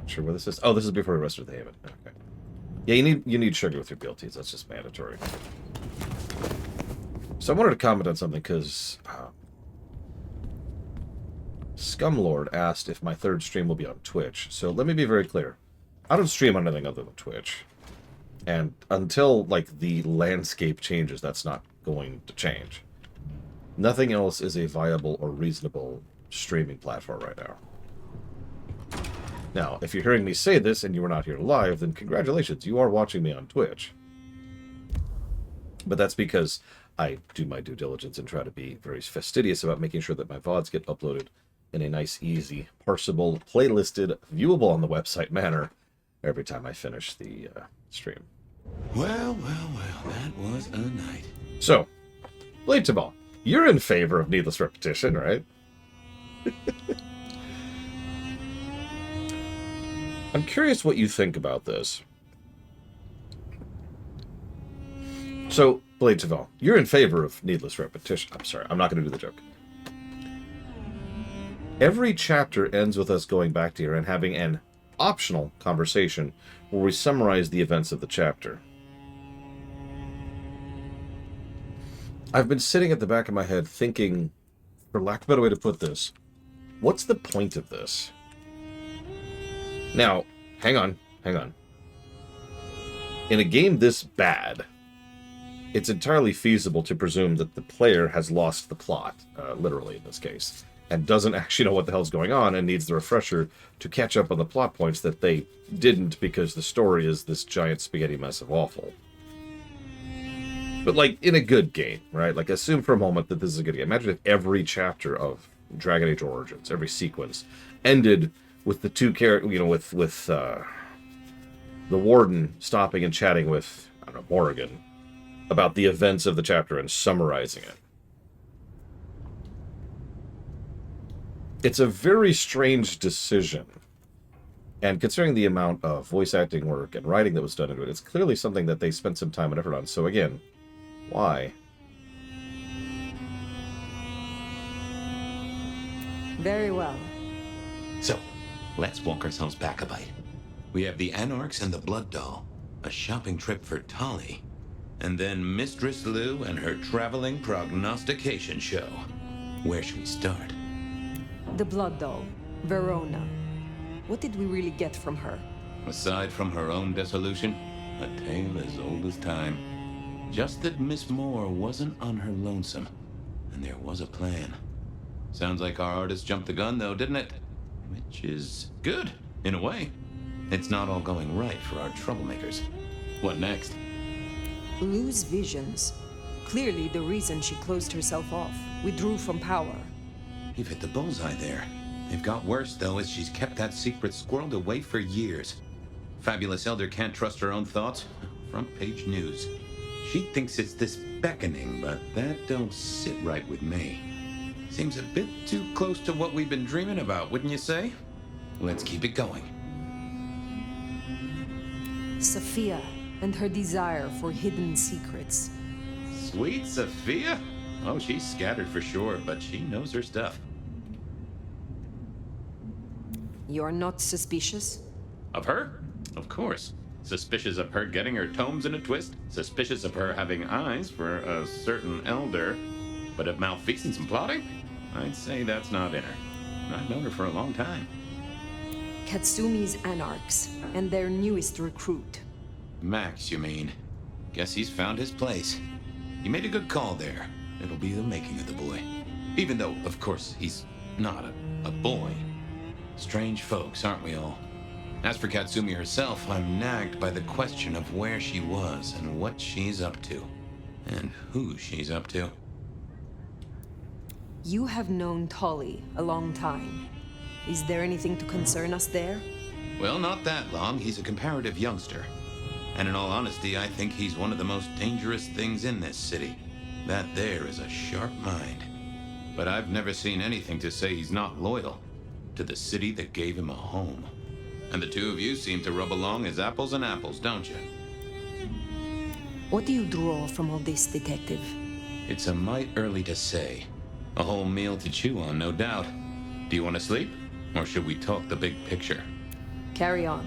Not sure where this is. Oh, this is before we rested the Haven. Okay. Yeah, you need sugar with your BLTs. That's just mandatory. So I wanted to comment on something because Scumlord asked if my third stream will be on Twitch. So let me be very clear. I don't stream on anything other than Twitch. And until, like, the landscape changes, that's not going to change. Nothing else is a viable or reasonable streaming platform right now. Now, if you're hearing me say this and you were not here live, then congratulations, you are watching me on Twitch. But that's because I do my due diligence and try to be very fastidious about making sure that my VODs get uploaded in a nice, easy, parsable, playlisted, viewable on the website manner every time I finish the stream. Well, that was a night. So, Blade to Ball, you're in favor of needless repetition, right? I'm curious what you think about this. So, Blade Tavel, you're in favor of needless repetition. I'm sorry, I'm not going to do the joke. Every chapter ends with us going back to here and having an optional conversation where we summarize the events of the chapter. I've been sitting at the back of my head thinking, for lack of a better way to put this, what's the point of this? Now, hang on. In a game this bad, it's entirely feasible to presume that the player has lost the plot, literally in this case, and doesn't actually know what the hell's going on and needs the refresher to catch up on the plot points that they didn't because the story is this giant spaghetti mess of awful. But, like, in a good game, right? Like, assume for a moment that this is a good game. Imagine if every chapter of Dragon Age Origins, every sequence, ended with the two characters, with the Warden stopping and chatting with, I don't know, Morrigan about the events of the chapter and summarizing it. It's a very strange decision. And considering the amount of voice acting work and writing that was done into it, it's clearly something that they spent some time and effort on. So again, why? Very well. So, let's walk ourselves back a bite. We have the Anarchs and the Blood Doll, a shopping trip for Tali, and then Mistress Lou and her traveling prognostication show. Where should we start? The Blood Doll, Verona. What did we really get from her? Aside from her own dissolution, a tale as old as time. Just that Miss Moore wasn't on her lonesome, and there was a plan. Sounds like our artist jumped the gun, though, didn't it? Which is good, in a way. It's not all going right for our troublemakers. What next? Lou's visions. Clearly the reason she closed herself off. Withdrew from power. You've hit the bullseye there. They've got worse, though, as she's kept that secret squirreled away for years. Fabulous Elder can't trust her own thoughts. Front page news. She thinks it's this beckoning, but that don't sit right with me. Seems a bit too close to what we've been dreaming about, wouldn't you say? Let's keep it going. Sophia and her desire for hidden secrets. Sweet Sophia? Oh, she's scattered for sure, but she knows her stuff. You're not suspicious? Of her? Of course. Suspicious of her getting her tomes in a twist. Suspicious of her having eyes for a certain elder. But of malfeasance and plotting? I'd say that's not in her. I've known her for a long time. Katsumi's Anarchs, and their newest recruit. Max, you mean? Guess he's found his place. You made a good call there. It'll be the making of the boy. Even though, of course, he's not a boy. Strange folks, aren't we all? As for Katsumi herself, I'm nagged by the question of where she was and what she's up to. And who she's up to. You have known Tali a long time. Is there anything to concern us there? Well, not that long. He's a comparative youngster. And in all honesty, I think he's one of the most dangerous things in this city. That there is a sharp mind. But I've never seen anything to say he's not loyal to the city that gave him a home. And the two of you seem to rub along as apples and apples, don't you? What do you draw from all this, Detective? It's a mite early to say. A whole meal to chew on, no doubt. Do you want to sleep? Or should we talk the big picture? Carry on.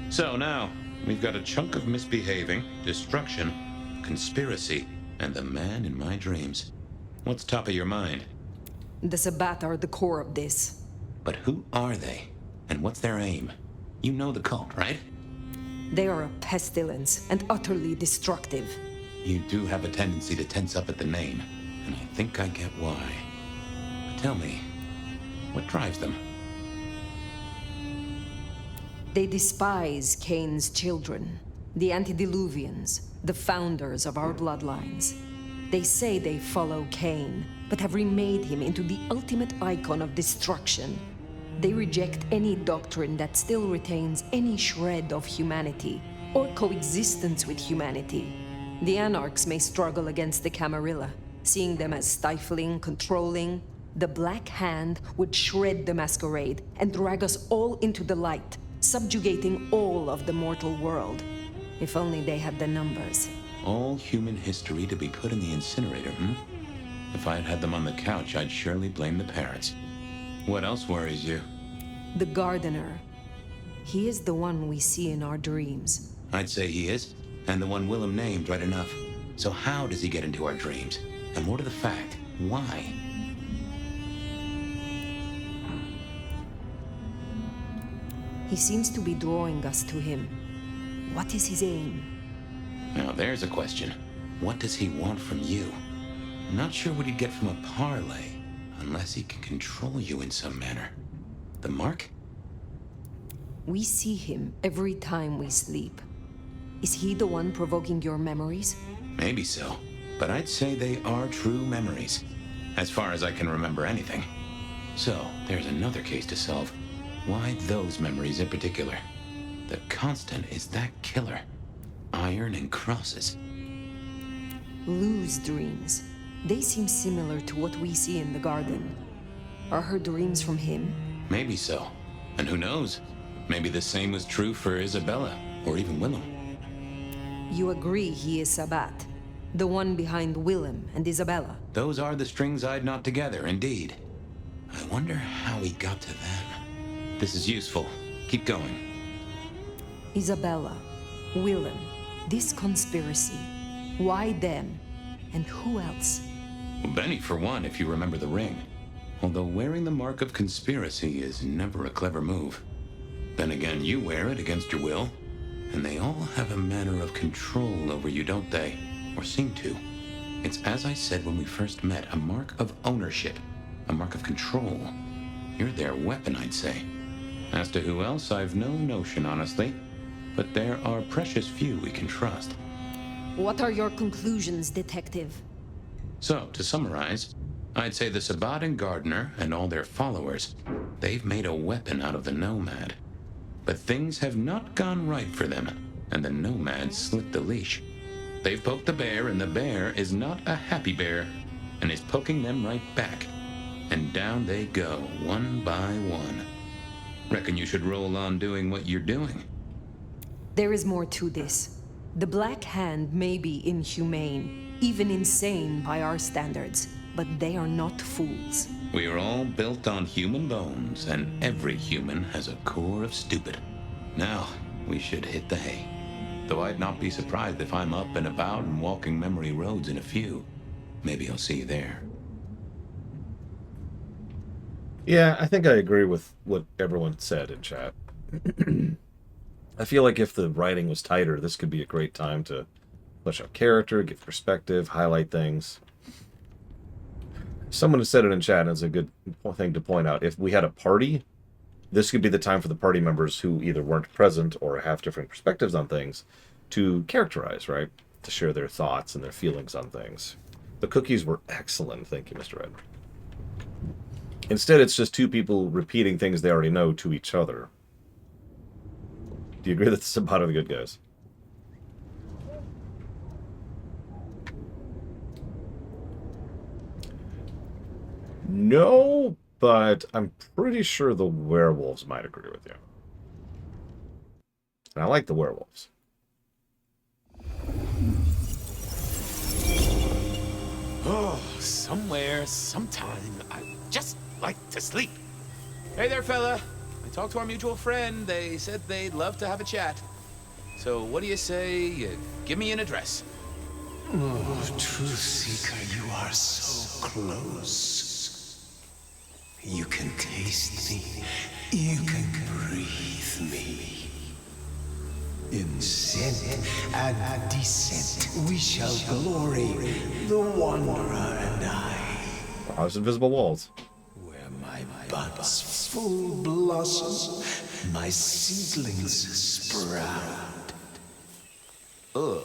So now, we've got a chunk of misbehaving, destruction, conspiracy, and the man in my dreams. What's top of your mind? The Sabbat are the core of this. But who are they? And what's their aim? You know the cult, right? They are a pestilence and utterly destructive. You do have a tendency to tense up at the name, and I think I get why. But tell me, what drives them? They despise Cain's children, the antediluvians, the founders of our bloodlines. They say they follow Cain, but have remade him into the ultimate icon of destruction. They reject any doctrine that still retains any shred of humanity, or coexistence with humanity. The Anarchs may struggle against the Camarilla, seeing them as stifling, controlling. The Black Hand would shred the Masquerade and drag us all into the light, subjugating all of the mortal world. If only they had the numbers. All human history to be put in the incinerator, If I had had them on the couch, I'd surely blame the parents. What else worries you? The Gardener. He is the one we see in our dreams. I'd say he is, and the one Willem named right enough. So how does he get into our dreams? And more to the fact, why? He seems to be drawing us to him. What is his aim? Now there's a question. What does he want from you? Not sure what he'd get from a parlay, unless he can control you in some manner. The mark? We see him every time we sleep. Is he the one provoking your memories? Maybe so, but I'd say they are true memories, as far as I can remember anything. So, there's another case to solve. Why those memories in particular? The constant is that killer. Iron and crosses. Lou's dreams. They seem similar to what we see in the garden. Are her dreams from him? Maybe so. And who knows? Maybe the same was true for Isabella, or even Willem. You agree he is Sabbat, the one behind Willem and Isabella? Those are the strings I'd knot together, indeed. I wonder how he got to them. This is useful. Keep going. Isabella, Willem, this conspiracy. Why them? And who else? Benny, for one, if you remember the ring. Although wearing the mark of conspiracy is never a clever move. Then again, you wear it against your will. And they all have a manner of control over you, don't they? Or seem to. It's as I said when we first met, a mark of ownership. A mark of control. You're their weapon, I'd say. As to who else, I've no notion, honestly. But there are precious few we can trust. What are your conclusions, Detective? So, to summarize, I'd say the Sabbat and Gardener and all their followers, they've made a weapon out of the Nomad. But things have not gone right for them, and the Nomad slipped the leash. They've poked the bear, and the bear is not a happy bear, and is poking them right back. And down they go, one by one. Reckon you should roll on doing what you're doing. There is more to this. The Black Hand may be inhumane, even insane by our standards, but they are not fools. We are all built on human bones, and every human has a core of stupid. Now, we should hit the hay. Though I'd not be surprised if I'm up and about and walking memory roads in a few. Maybe I'll see you there. Yeah, I think I agree with what everyone said in chat. I feel like if the writing was tighter, this could be a great time to flesh out character, give perspective, highlight things. Someone has said it in chat, and it's a good thing to point out. If we had a party, this could be the time for the party members who either weren't present or have different perspectives on things to characterize, right? To share their thoughts and their feelings on things. The cookies were excellent. Thank you, Mr. Ed. Instead, it's just two people repeating things they already know to each other. Do you agree that this is about the good guys? No, but I'm pretty sure the werewolves might agree with you. And I like the werewolves. Oh, somewhere, sometime, I just like to sleep. Hey there, fella. I talked to our mutual friend. They said they'd love to have a chat. So what do you say you give me an address? Oh, Truth Seeker, you are so close. You can taste me. You can breathe me. In scent and descent, we shall glory, the Wanderer and I. Wow, there's invisible walls. Where my buds full blossom, my seedlings sprout. Ugh.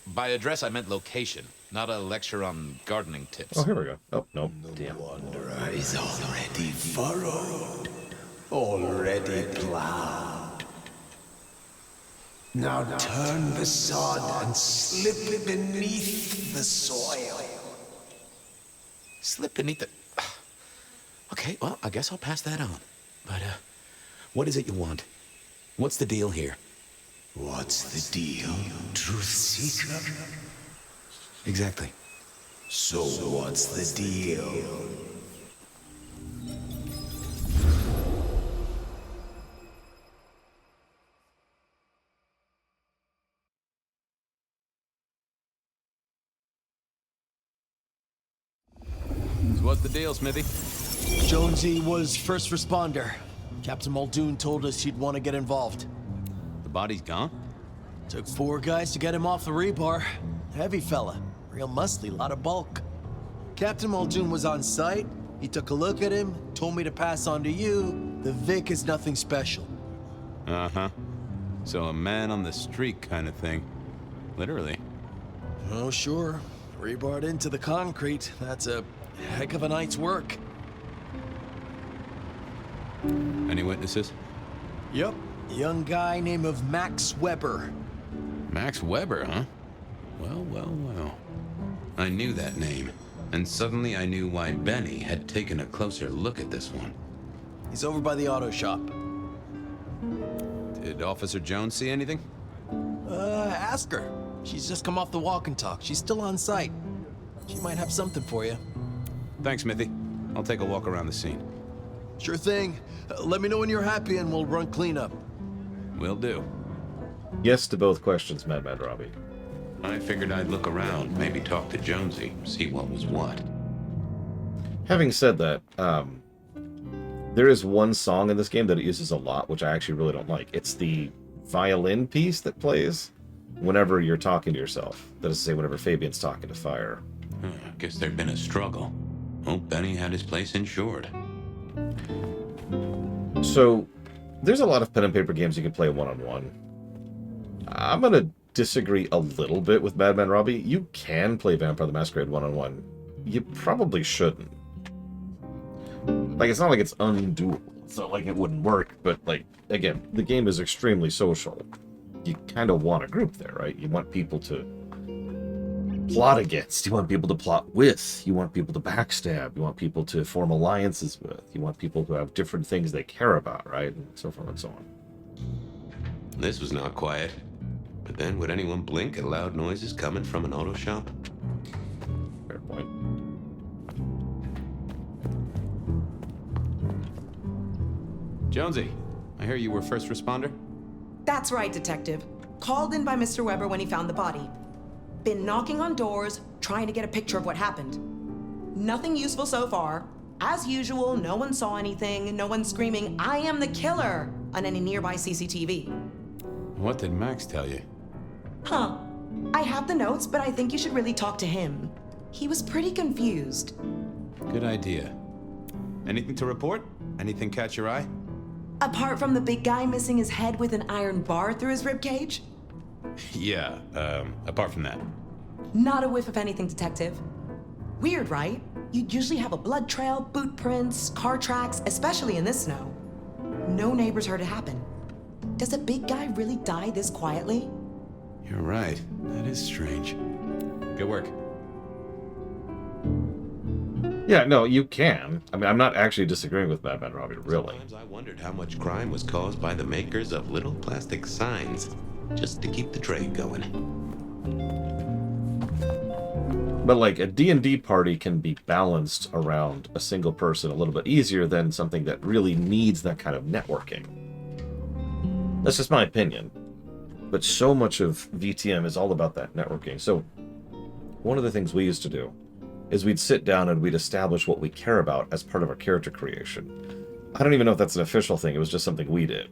By address, I meant location, not a lecture on gardening tips. Oh, here we go. Oh, no. The Damn. Wanderer is already furrowed, already plowed. Now turn the sod and slip beneath the soil. Slip beneath the... Okay, well, I guess I'll pass that on. But, what is it you want? What's the deal here? What's the deal, Truth Seeker? Exactly. So what's the deal? So what's the deal, Smithy? Jonesy was first responder. Captain Muldoon told us he'd want to get involved. The body's gone? Took 4 guys to get him off the rebar. Heavy fella. Real muscly, lot of bulk. Captain Muldoon was on site. He took a look at him, told me to pass on to you. The Vic is nothing special. Uh-huh. So a man on the street kind of thing. Literally. Oh, sure. Rebarred into the concrete. That's a heck of a night's work. Any witnesses? Yep. A young guy named of Max Weber. Max Weber, huh? Well. I knew that name. And suddenly I knew why Benny had taken a closer look at this one. He's over by the auto shop. Did Officer Jones see anything? Ask her. She's just come off the walk and talk. She's still on site. She might have something for you. Thanks, Smithy. I'll take a walk around the scene. Sure thing. Let me know when you're happy and we'll run cleanup. Will do. Yes to both questions, Madman Robbie. I figured I'd look around, maybe talk to Jonesy, see what was what. Having said that, there is one song in this game that it uses a lot, which I actually really don't like. It's the violin piece that plays whenever you're talking to yourself. That is to say, whenever Fabian's talking to Fire. I guess there'd been a struggle. Oh, Benny had his place insured. So, there's a lot of pen and paper games you can play one-on-one. I'm going to disagree a little bit with Madman Robbie. You can play Vampire the Masquerade one-on-one. You probably shouldn't. Like, it's not like it's undoable. It's not like it wouldn't work, but, like, again, the game is extremely social. You kind of want a group there, right? You want people to plot against. You want people to plot with. You want people to backstab. You want people to form alliances with. You want people to have different things they care about, right? And so forth and so on. This was not quiet. But then, would anyone blink at loud noises coming from an auto shop? Fair point. Jonesy, I hear you were first responder? That's right, Detective. Called in by Mr. Weber when he found the body. Been knocking on doors, trying to get a picture of what happened. Nothing useful so far. As usual, no one saw anything, no one screaming, "I am the killer!" on any nearby CCTV. What did Max tell you? Huh. I have the notes, but I think you should really talk to him. He was pretty confused. Good idea. Anything to report? Anything catch your eye? Apart from the big guy missing his head with an iron bar through his ribcage? Yeah, apart from that. Not a whiff of anything, Detective. Weird, right? You'd usually have a blood trail, boot prints, car tracks, especially in this snow. No neighbors heard it happen. Does a big guy really die this quietly? You're right. That is strange. Good work. Yeah, no, you can. I mean, I'm not actually disagreeing with Madman Robbie, really. Sometimes I wondered how much crime was caused by the makers of little plastic signs, just to keep the trade going. But like a D&D party can be balanced around a single person a little bit easier than something that really needs that kind of networking. That's just my opinion. But so much of VTM is all about that networking. So one of the things we used to do is we'd sit down and we'd establish what we care about as part of our character creation. I don't even know if that's an official thing. It was just something we did.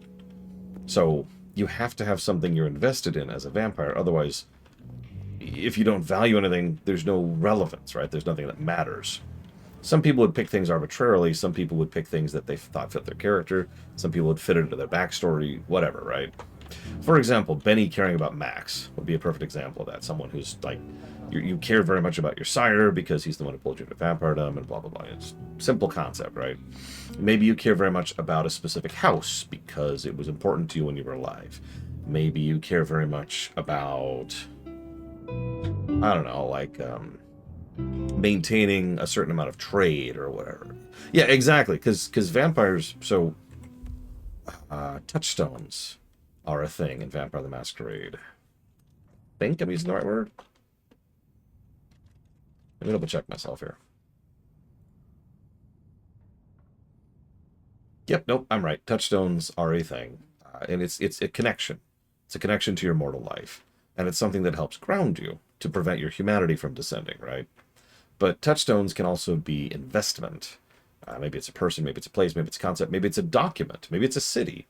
So you have to have something you're invested in as a vampire. Otherwise, if you don't value anything, there's no relevance, right? There's nothing that matters. Some people would pick things arbitrarily. Some people would pick things that they thought fit their character. Some people would fit it into their backstory, whatever, right? For example, Benny caring about Max would be a perfect example of that. Someone who's like, you care very much about your sire because he's the one who pulled you to vampiredom and blah, blah, blah. It's a simple concept, right? Maybe you care very much about a specific house because it was important to you when you were alive. Maybe you care very much about, I don't know, like maintaining a certain amount of trade or whatever. Yeah, exactly, because vampires, so touchstones are a thing in Vampire the Masquerade. I think I'm using the right word? Let me double check myself here. Yep, nope, I'm right. Touchstones are a thing. And it's a connection. It's a connection to your mortal life. And it's something that helps ground you to prevent your humanity from descending, right? But touchstones can also be investment. Maybe it's a person, maybe it's a place, maybe it's a concept, maybe it's a document, maybe it's a city.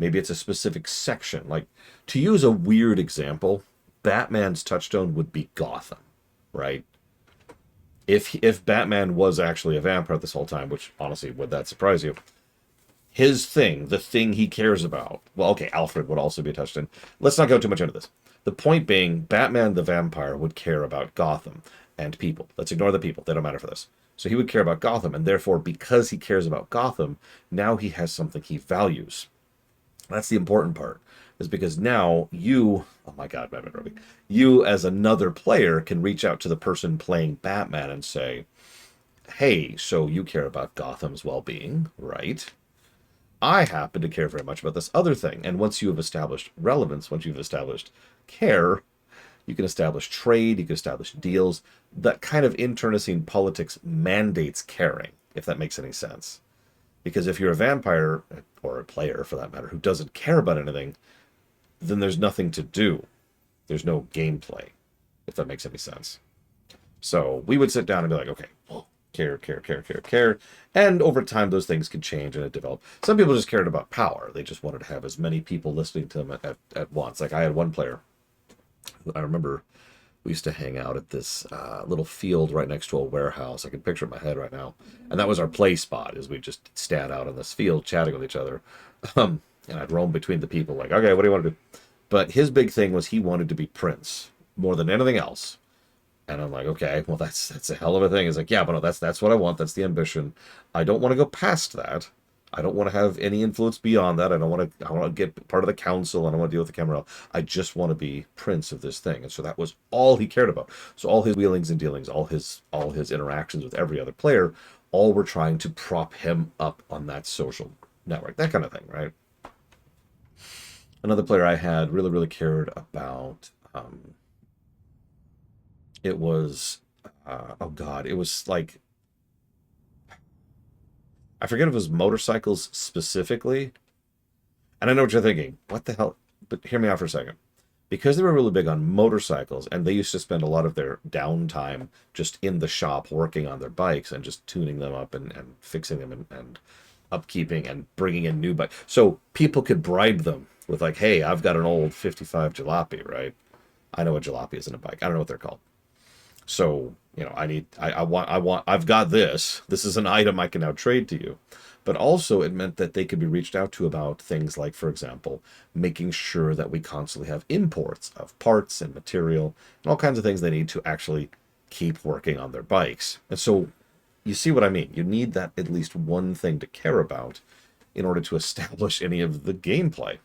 Maybe it's a specific section. Like, to use a weird example, Batman's touchstone would be Gotham, right? If Batman was actually a vampire this whole time, which, honestly, would that surprise you? His thing, the thing he cares about... Well, okay, Alfred would also be a touchstone. Let's not go too much into this. The point being, Batman the vampire would care about Gotham and people. Let's ignore the people. They don't matter for this. So he would care about Gotham, and therefore, because he cares about Gotham, now he has something he values. That's the important part, is because now you, oh my God, Batman Ruby, you as another player can reach out to the person playing Batman and say, hey, so you care about Gotham's well-being, right? I happen to care very much about this other thing. And once you have established relevance, once you've established care, you can establish trade, you can establish deals. That kind of internecine politics mandates caring, if that makes any sense. Because if you're a vampire, or a player for that matter, who doesn't care about anything, then there's nothing to do. There's no gameplay, if that makes any sense. So we would sit down and be like, okay, well, care. And over time, those things could change and it developed. Some people just cared about power. They just wanted to have as many people listening to them at once. Like I had one player, I remember we used to hang out at this little field right next to a warehouse. I can picture it in my head right now. And that was our play spot, is we just stand out on this field chatting with each other. And I'd roam between the people like, okay, what do you want to do? But his big thing was he wanted to be Prince more than anything else. And I'm like, okay, well, that's a hell of a thing. He's like, yeah, but no, that's what I want. That's the ambition. I don't want to go past that. I don't want to have any influence beyond that. I want to get part of the council. I don't want to deal with the Camarilla. I just want to be Prince of this thing. And so that was all he cared about. So all his wheelings and dealings, all his interactions with every other player, all were trying to prop him up on that social network, that kind of thing, right? Another player I had really cared about, it was, oh God, it was like, I forget if it was motorcycles specifically. And I know what you're thinking. What the hell? But hear me out for a second. Because they were really big on motorcycles, and they used to spend a lot of their downtime just in the shop working on their bikes and just tuning them up and fixing them and upkeeping and bringing in new bikes. So people could bribe them with like, hey, I've got an old 55 jalopy, right? I know a jalopy isn't a bike. I don't know what they're called. So, you know, I've got this. This is an item I can now trade to you. But also it meant that they could be reached out to about things like, for example, making sure that we constantly have imports of parts and material and all kinds of things they need to actually keep working on their bikes. And so you see what I mean? You need that at least one thing to care about in order to establish any of the gameplay.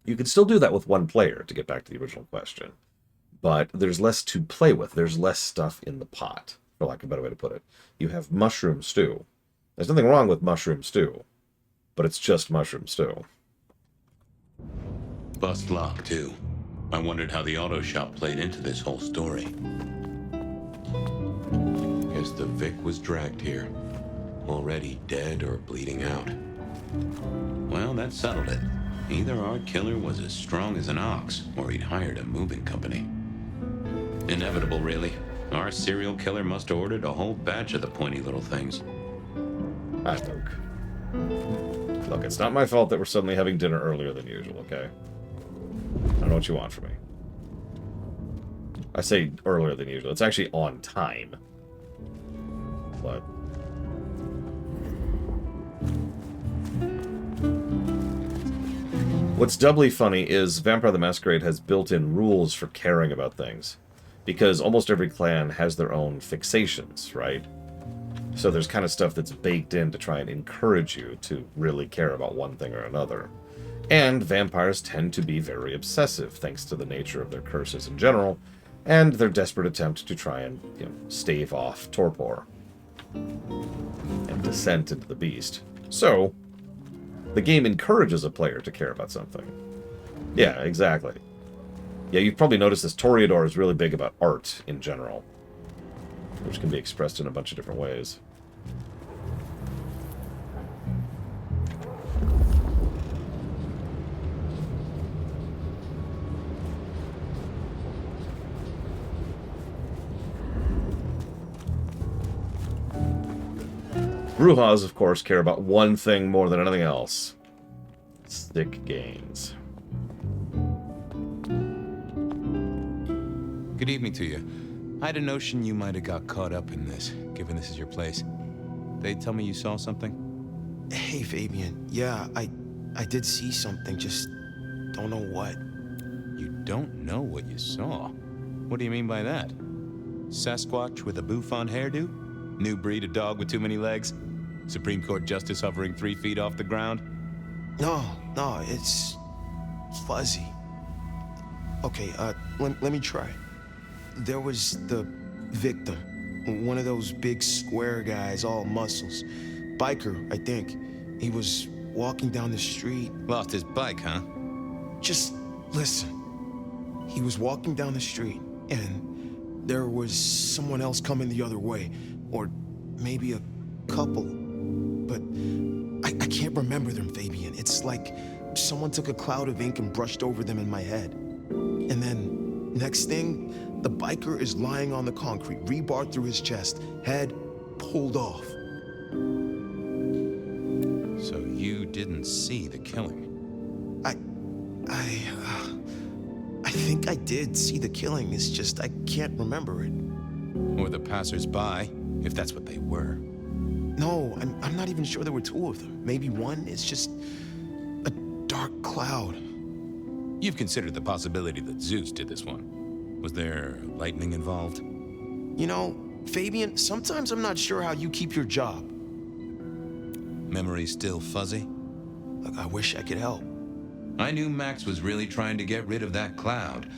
You can still do that with one player, to get back to the original question. But there's less to play with. There's less stuff in the pot, for lack of a better way to put it. You have mushroom stew. There's nothing wrong with mushroom stew, but it's just mushroom stew. Bust lock, too. I wondered how the auto shop played into this whole story. Guess the Vic was dragged here. Already dead or bleeding out. Well, that settled it. Either our killer was as strong as an ox, or he'd hired a moving company. Inevitable, really. Our serial killer must have ordered a whole batch of the pointy little things. Hi, Luke. Look, it's not my fault that we're suddenly having dinner earlier than usual, okay? I don't know what you want from me. I say earlier than usual. It's actually on time. But... what's doubly funny is Vampire the Masquerade has built-in rules for caring about things. Because almost every clan has their own fixations, right? So there's kind of stuff that's baked in to try and encourage you to really care about one thing or another. And vampires tend to be very obsessive, thanks to the nature of their curses in general, and their desperate attempt to try and, stave off torpor and descent into the beast. So, the game encourages a player to care about something. Yeah, exactly. Yeah, you've probably noticed this. Toreador is really big about art in general, which can be expressed in a bunch of different ways. Brujas, of course, care about one thing more than anything else. Stick gains. Good evening to you. I had a notion you might have got caught up in this, given this is your place. They tell me you saw something? Hey, Fabian. Yeah, I did see something, just don't know what. You don't know what you saw? What do you mean by that? Sasquatch with a bouffant hairdo? New breed of dog with too many legs? Supreme Court justice hovering 3 feet off the ground? No, it's fuzzy. Okay, let me try. There was the victim, one of those big square guys, all muscles. Biker, I think. He was walking down the street. Lost his bike, huh? Just listen. He was walking down the street, and there was someone else coming the other way. Or maybe a couple. But I can't remember them, Fabian. It's like someone took a cloud of ink and brushed over them in my head. And then, next thing, the biker is lying on the concrete, rebar through his chest, head pulled off. So you didn't see the killing? I think I did see the killing. It's just I can't remember it. Or the passers-by, if that's what they were. No, I'm not even sure there were 2 of them. Maybe one. It's just a dark cloud. You've considered the possibility that Zeus did this one. Was there lightning involved? You know, Fabian, sometimes I'm not sure how you keep your job. Memory still fuzzy? Look, I wish I could help. I knew Max was really trying to get rid of that cloud,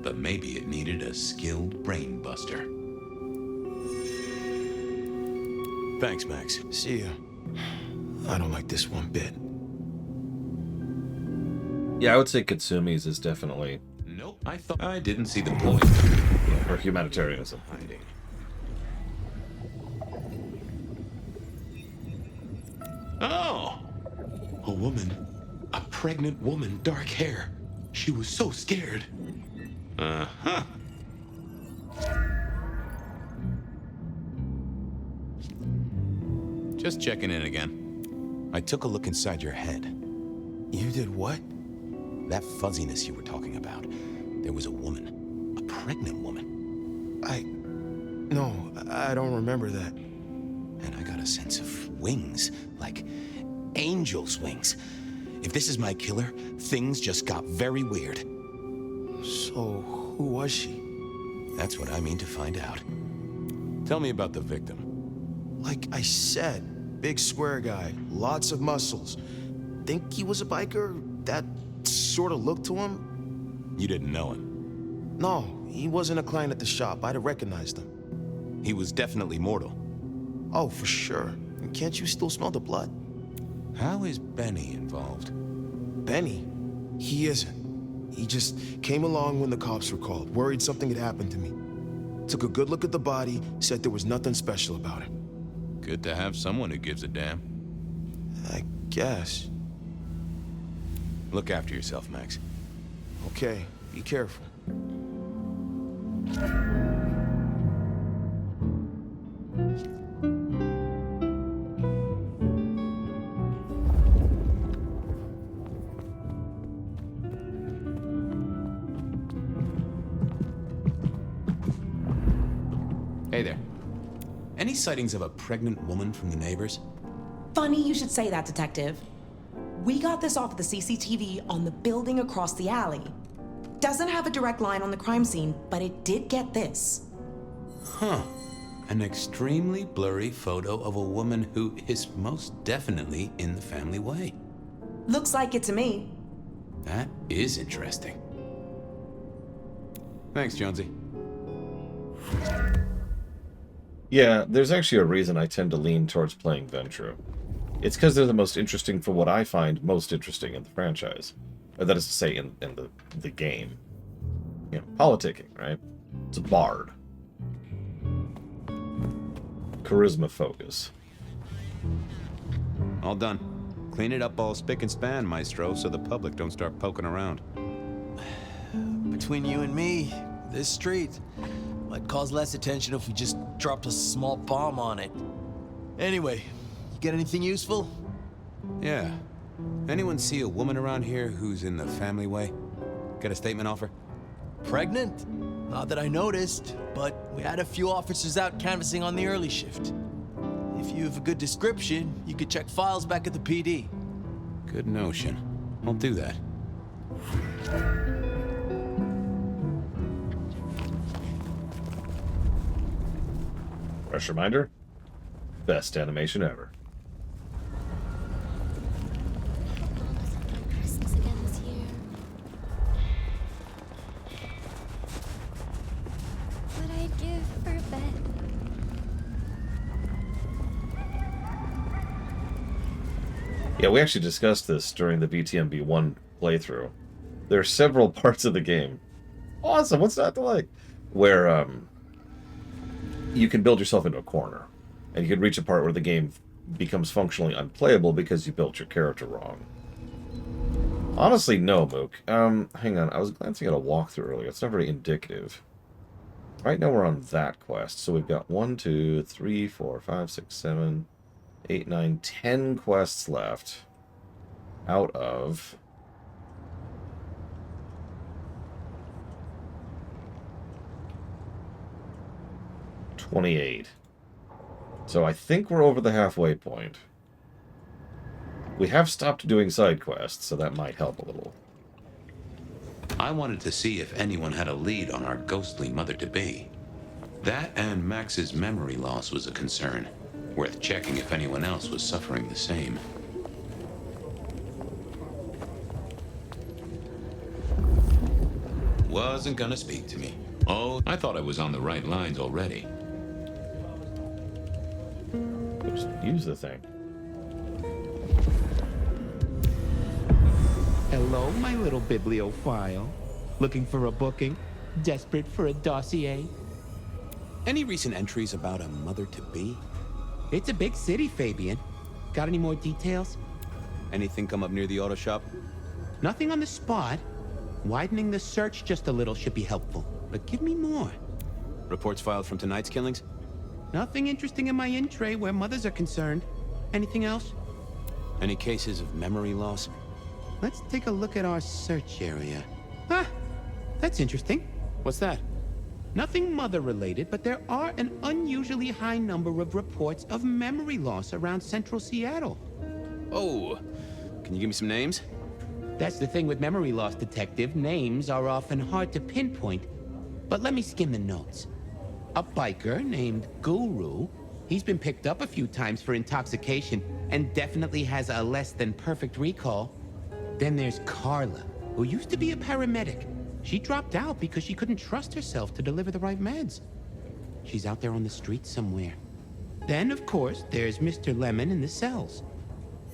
but maybe it needed a skilled brain buster. Thanks, Max. See ya. I don't like this one bit. Yeah, I would say Katsumi's is definitely... Nope, I didn't see the point. her humanitarianism. Hiding. Oh! A woman. A pregnant woman, dark hair. She was so scared. Uh-huh. Just checking in again. I took a look inside your head. You did what? That fuzziness you were talking about. There was a woman. A pregnant woman. No, I don't remember that. And I got a sense of wings. Like angel's wings. If this is my killer, things just got very weird. So, who was she? That's what I mean to find out. Tell me about the victim. Like I said, big square guy, lots of muscles. Think he was a biker? That sort of look to him? You didn't know him. No, he wasn't a client at the shop. I'd have recognized him. He was definitely mortal. Oh, for sure. And can't you still smell the blood? How is Benny involved? Benny? He isn't. He just came along when the cops were called, worried something had happened to me. took a good look at the body, said there was nothing special about it. Good to have someone who gives a damn. I guess. Look after yourself, Max. Okay, be careful. Hey there. Any sightings of a pregnant woman from the neighbors? Funny you should say that, Detective. We got this off of the CCTV on the building across the alley. Doesn't have a direct line on the crime scene, but it did get this. Huh. An extremely blurry photo of a woman who is most definitely in the family way. Looks like it to me. That is interesting. Thanks, Jonesy. Yeah, there's actually a reason I tend to lean towards playing Ventrue. It's because they're the most interesting for what I find most interesting in the franchise. Or that is to say, in the game. You know, politicking, right? It's a bard. Charisma focus. All done. Clean it up all spick and span, Maestro, so the public don't start poking around. Between you and me, this street might cause less attention if we just dropped a small bomb on it. Anyway, you get anything useful? Yeah. Anyone see a woman around here who's in the family way? Get a statement off her? Pregnant? Not that I noticed, but we had a few officers out canvassing on the early shift. If you have a good description, you could check files back at the PD. Good notion. I'll do that. Fresh reminder, best animation ever. Christmas again this year. What I'd give for a bet. Yeah, we actually discussed this during the VTMB1 playthrough. There are several parts of the game. Awesome, what's not to like? Where, you can build yourself into a corner. And you can reach a part where the game becomes functionally unplayable because you built your character wrong. Honestly, no, Mook. Hang on, I was glancing at a walkthrough earlier. It's not very indicative. Right now we're on that quest. So we've got 1, 2, 3, 4, 5, 6, 7, 8, 9, 10 quests left. Out of... $28. So I think we're over the halfway point. We have stopped doing side quests, so that might help a little. I wanted to see if anyone had a lead on our ghostly mother-to-be. That and Max's memory loss was a concern. Worth checking if anyone else was suffering the same. Wasn't gonna speak to me. Oh, I thought I was on the right lines already. Oops, use the thing. Hello, my little bibliophile. Looking for a booking? Desperate for a dossier? Any recent entries about a mother-to-be? It's a big city, Fabian. Got any more details? Anything come up near the auto shop? Nothing on the spot. Widening the search just a little should be helpful. But give me more. Reports filed from tonight's killings? Nothing interesting in my in-tray where mothers are concerned. Anything else? Any cases of memory loss? Let's take a look at our search area. Ah, that's interesting. What's that? Nothing mother-related, but there are an unusually high number of reports of memory loss around central Seattle. Oh, can you give me some names? That's the thing with memory loss, Detective. Names are often hard to pinpoint. But let me skim the notes. A biker named Guru. He's been picked up a few times for intoxication and definitely has a less than perfect recall. Then there's Carla, who used to be a paramedic. She dropped out because she couldn't trust herself to deliver the right meds. She's out there on the streets somewhere. Then, of course, there's Mr. Lemon in the cells.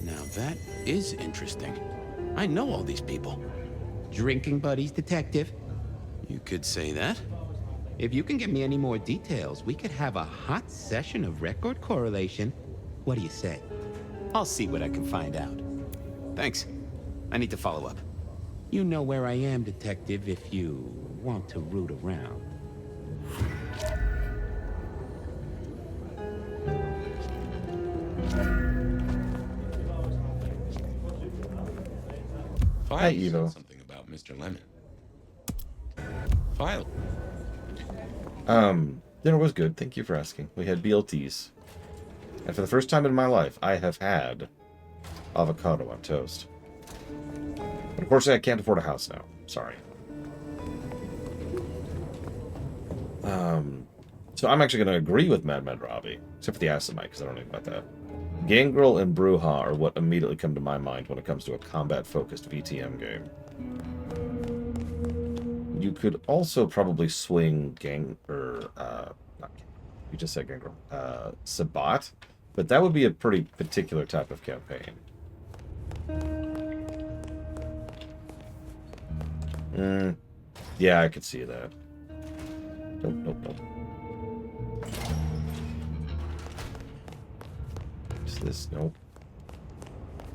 Now that is interesting. I know all these people. Drinking buddies, Detective. You could say that. If you can give me any more details, we could have a hot session of record correlation. What do you say? I'll see what I can find out. Thanks. I need to follow up. You know where I am, Detective, if you want to root around. Hi, File Evo. said something about Mr. Lemon. File. Dinner was good. Thank you for asking. We had BLTs. And for the first time in my life, I have had avocado on toast. But unfortunately, I can't afford a house now. Sorry. So I'm actually going to agree with Mad Robbie, except for the acid mic, because I don't know about that. Gangrel and Bruja are what immediately come to my mind when it comes to a combat-focused VTM game. You could also probably swing you just said Gangrel. Sabat, but that would be a pretty particular type of campaign. Yeah, I could see that. Nope. Is this? Nope.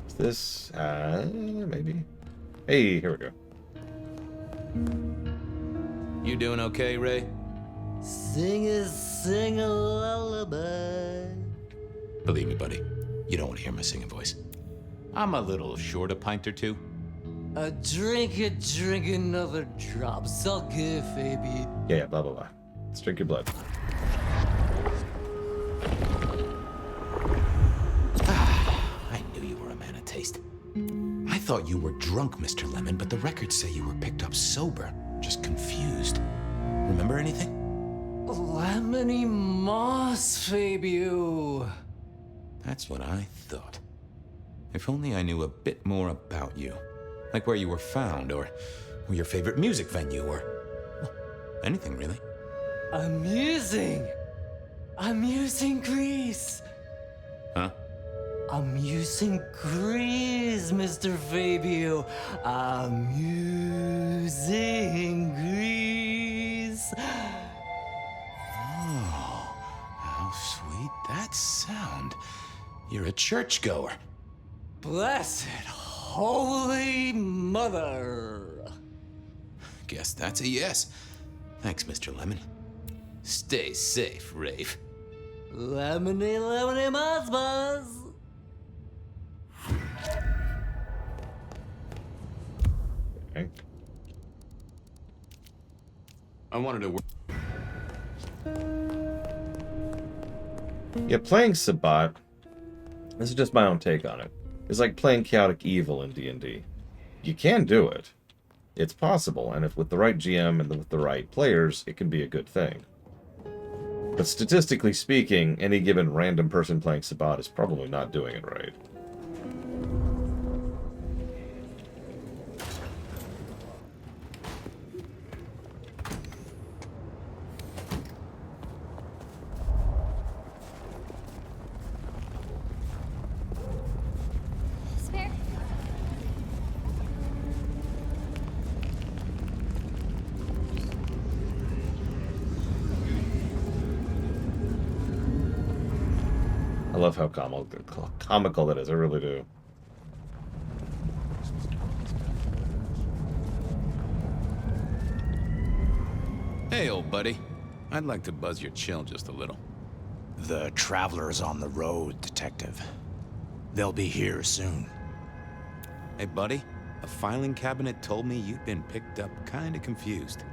Is this? Maybe. Hey, here we go. You doing okay, Ray? Sing a lullaby. Believe me, buddy, you don't want to hear my singing voice. I'm a little short a pint or two. Drink another drop. Suck it, baby. Yeah, blah, blah, blah. Let's drink your blood. I knew you were a man of taste. I thought you were drunk, Mr. Lemon, but the records say you were picked up sober, just confused. Remember anything? Lemony moss, Fabio. That's what I thought. If only I knew a bit more about you. Like where you were found, or your favorite music venue, or well, anything really. Amusing Greece. Huh? Amusing Greece, Mr. Fabio. Amusing Greece. Oh, how sweet that sound. You're a churchgoer. Blessed Holy Mother. Guess that's a yes. Thanks, Mr. Lemon. Stay safe, Rave. Lemony moss. Okay. I wanted to work. Yeah, playing Sabat, this is just my own take on it, is like playing Chaotic Evil in D&D. You can do it. It's possible, and if with the right GM and with the right players, it can be a good thing. But statistically speaking, any given random person playing Sabat is probably not doing it right. Spare. I love how comical that is, I really do. Hey, old buddy. I'd like to buzz your chill just a little. The traveler's on the road, Detective. They'll be here soon. Hey, buddy. A filing cabinet told me you'd been picked up kinda confused.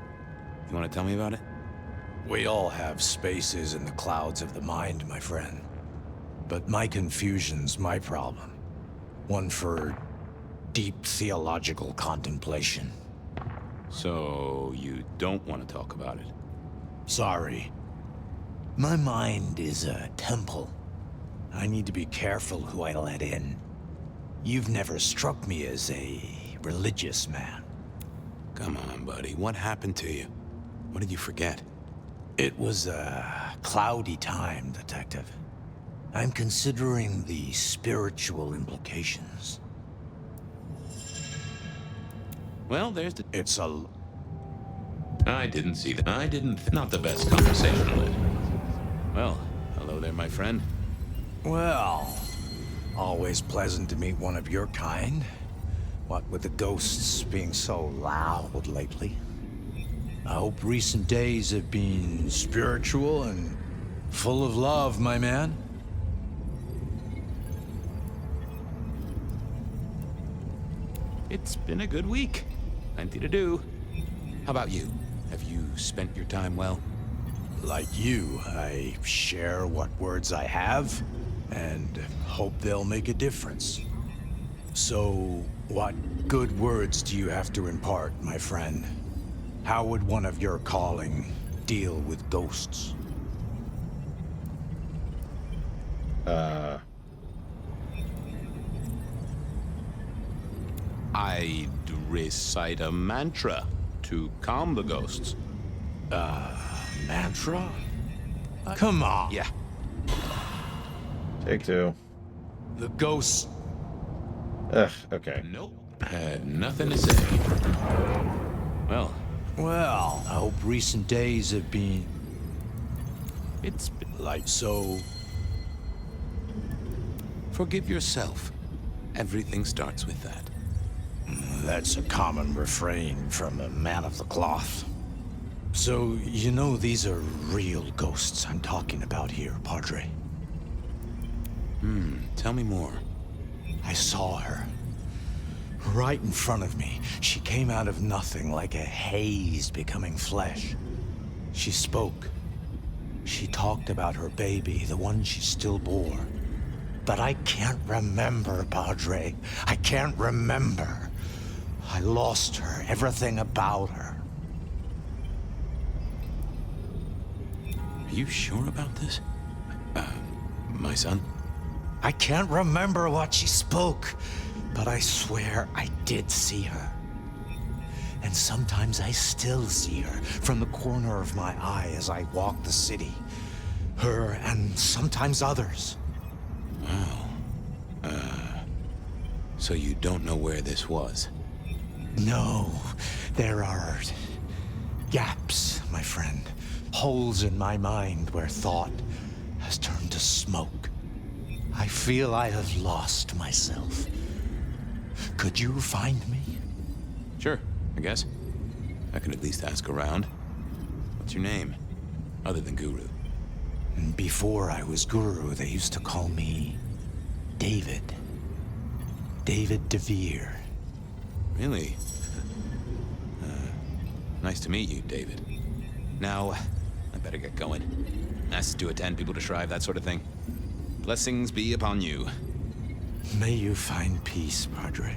You wanna tell me about it? We all have spaces in the clouds of the mind, my friend. But my confusion's my problem. One for deep theological contemplation. So, you don't want to talk about it? Sorry. My mind is a temple. I need to be careful who I let in. You've never struck me as a religious man. Come on, buddy. What happened to you? What did you forget? It was a cloudy time, Detective. I'm considering the spiritual implications. Well, there's the... It's a I didn't see that. Not the best conversationalist. Well, hello there, my friend. Well, always pleasant to meet one of your kind. What with the ghosts being so loud lately. I hope recent days have been spiritual and full of love, my man. It's been a good week. Plenty to do. How about you? Have you spent your time well? Like you, I share what words I have and hope they'll make a difference. So, what good words do you have to impart, my friend? How would one of your calling deal with ghosts? I'd recite a mantra to calm the ghosts. Mantra? Come on. Yeah. Take two. The ghosts. Ugh, okay. Nope. Had nothing to say. Well, Well, I hope recent days have been it's been like so. forgive yourself. Everything starts with that. That's a common refrain from a man of the cloth. So, you know these are real ghosts I'm talking about here, Padre. Tell me more. I saw her. Right in front of me. She came out of nothing, like a haze becoming flesh. She spoke. She talked about her baby, the one she still bore. But I can't remember, Padre. I can't remember. I lost her, everything about her. Are you sure about this? My son? I can't remember what she spoke, but I swear I did see her. And sometimes I still see her from the corner of my eye as I walk the city. Her and sometimes others. Wow. So you don't know where this was? No, there are gaps, my friend. Holes in my mind where thought has turned to smoke. I feel I have lost myself. Could you find me? Sure, I guess. I can at least ask around. What's your name? Other than Guru. Before I was Guru, they used to call me David. David DeVere. Really? Nice to meet you, David. Now, I better get going. Asked to attend, people to shrive, that sort of thing. Blessings be upon you. May you find peace, Padre.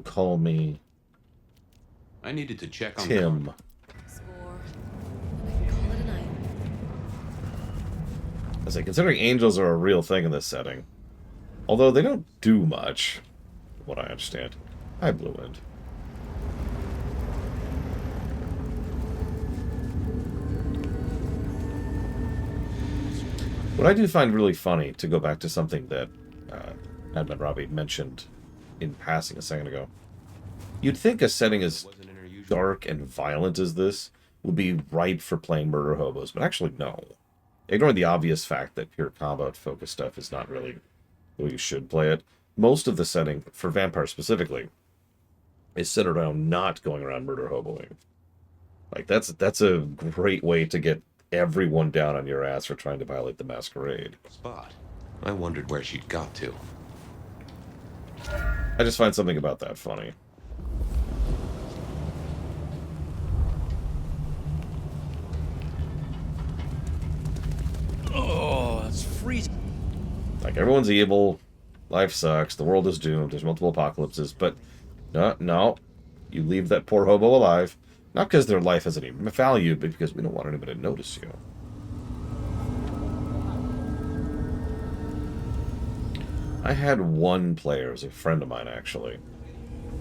Call me I needed to check on Tim. Score. I can call it a night. I say, considering angels are a real thing in this setting, although they don't do much, from what I understand. Hi, Blue Wind. What I do find really funny, to go back to something that Admin Robbie mentioned in passing a second ago, you'd think a setting as dark and violent as this would be ripe for playing murder hobos, but actually no. Ignoring the obvious fact that pure combat-focused stuff is not really the way you should play it, most of the setting, for vampires specifically, is centered around not going around murder hoboing. Like, that's a great way to get everyone down on your ass for trying to violate the Masquerade. spot. I wondered where she'd got to. I just find something about that funny. Oh, that's freezing. Like, everyone's evil, life sucks, the world is doomed, there's multiple apocalypses, but no, you leave that poor hobo alive, not because their life has any value, but because we don't want anybody to notice you. I had one player, as a friend of mine actually,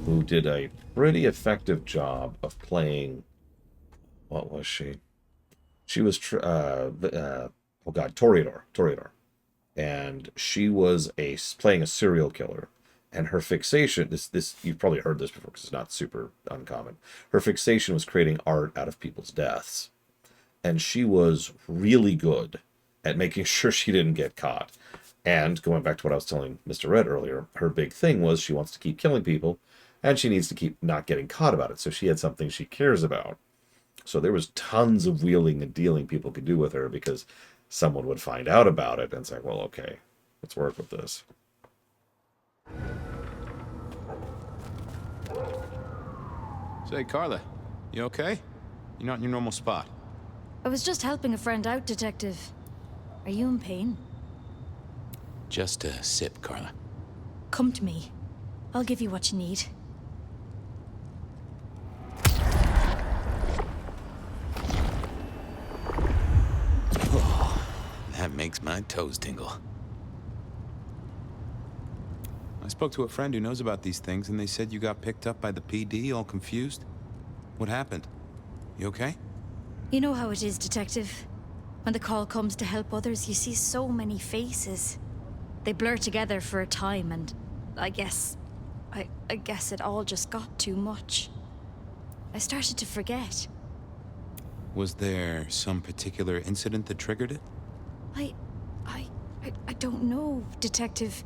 who did a pretty effective job of playing, what was she? She was, oh god, Toreador. and she was playing a serial killer. And her fixation, this you've probably heard this before because it's not super uncommon. Her fixation was creating art out of people's deaths. And she was really good at making sure she didn't get caught. And going back to what I was telling Mr. Red earlier, her big thing was she wants to keep killing people, and she needs to keep not getting caught about it. So she had something she cares about. So there was tons of wheeling and dealing people could do with her because someone would find out about it and say, well, okay, let's work with this. Say, Carla, you okay? You're not in your normal spot. I was just helping a friend out, Detective. Are you in pain? Just a sip, Carla. Come to me. I'll give you what you need. Oh, that makes my toes tingle. I spoke to a friend who knows about these things, and they said you got picked up by the PD, all confused. What happened? You okay? You know how it is, Detective. When the call comes to help others, you see so many faces. They blur together for a time, and I guess it all just got too much. I started to forget. Was there some particular incident that triggered it? I don't know, Detective.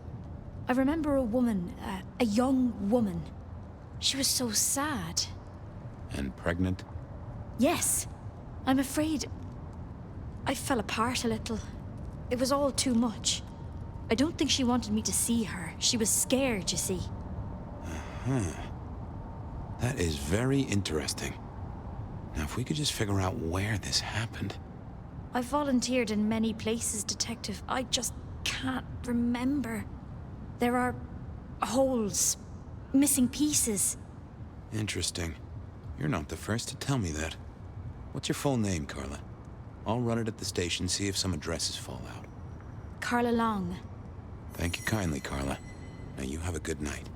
I remember a woman, a young woman. She was so sad. And pregnant? Yes. I'm afraid I fell apart a little. It was all too much. I don't think she wanted me to see her. She was scared, you see. That is very interesting. Now, if we could just figure out where this happened. I've volunteered in many places, Detective. I just can't remember. There are holes, missing pieces. Interesting. You're not the first to tell me that. What's your full name, Carla? I'll run it at the station, see if some addresses fall out. Carla Long. Thank you kindly, Carla. Now you have a good night.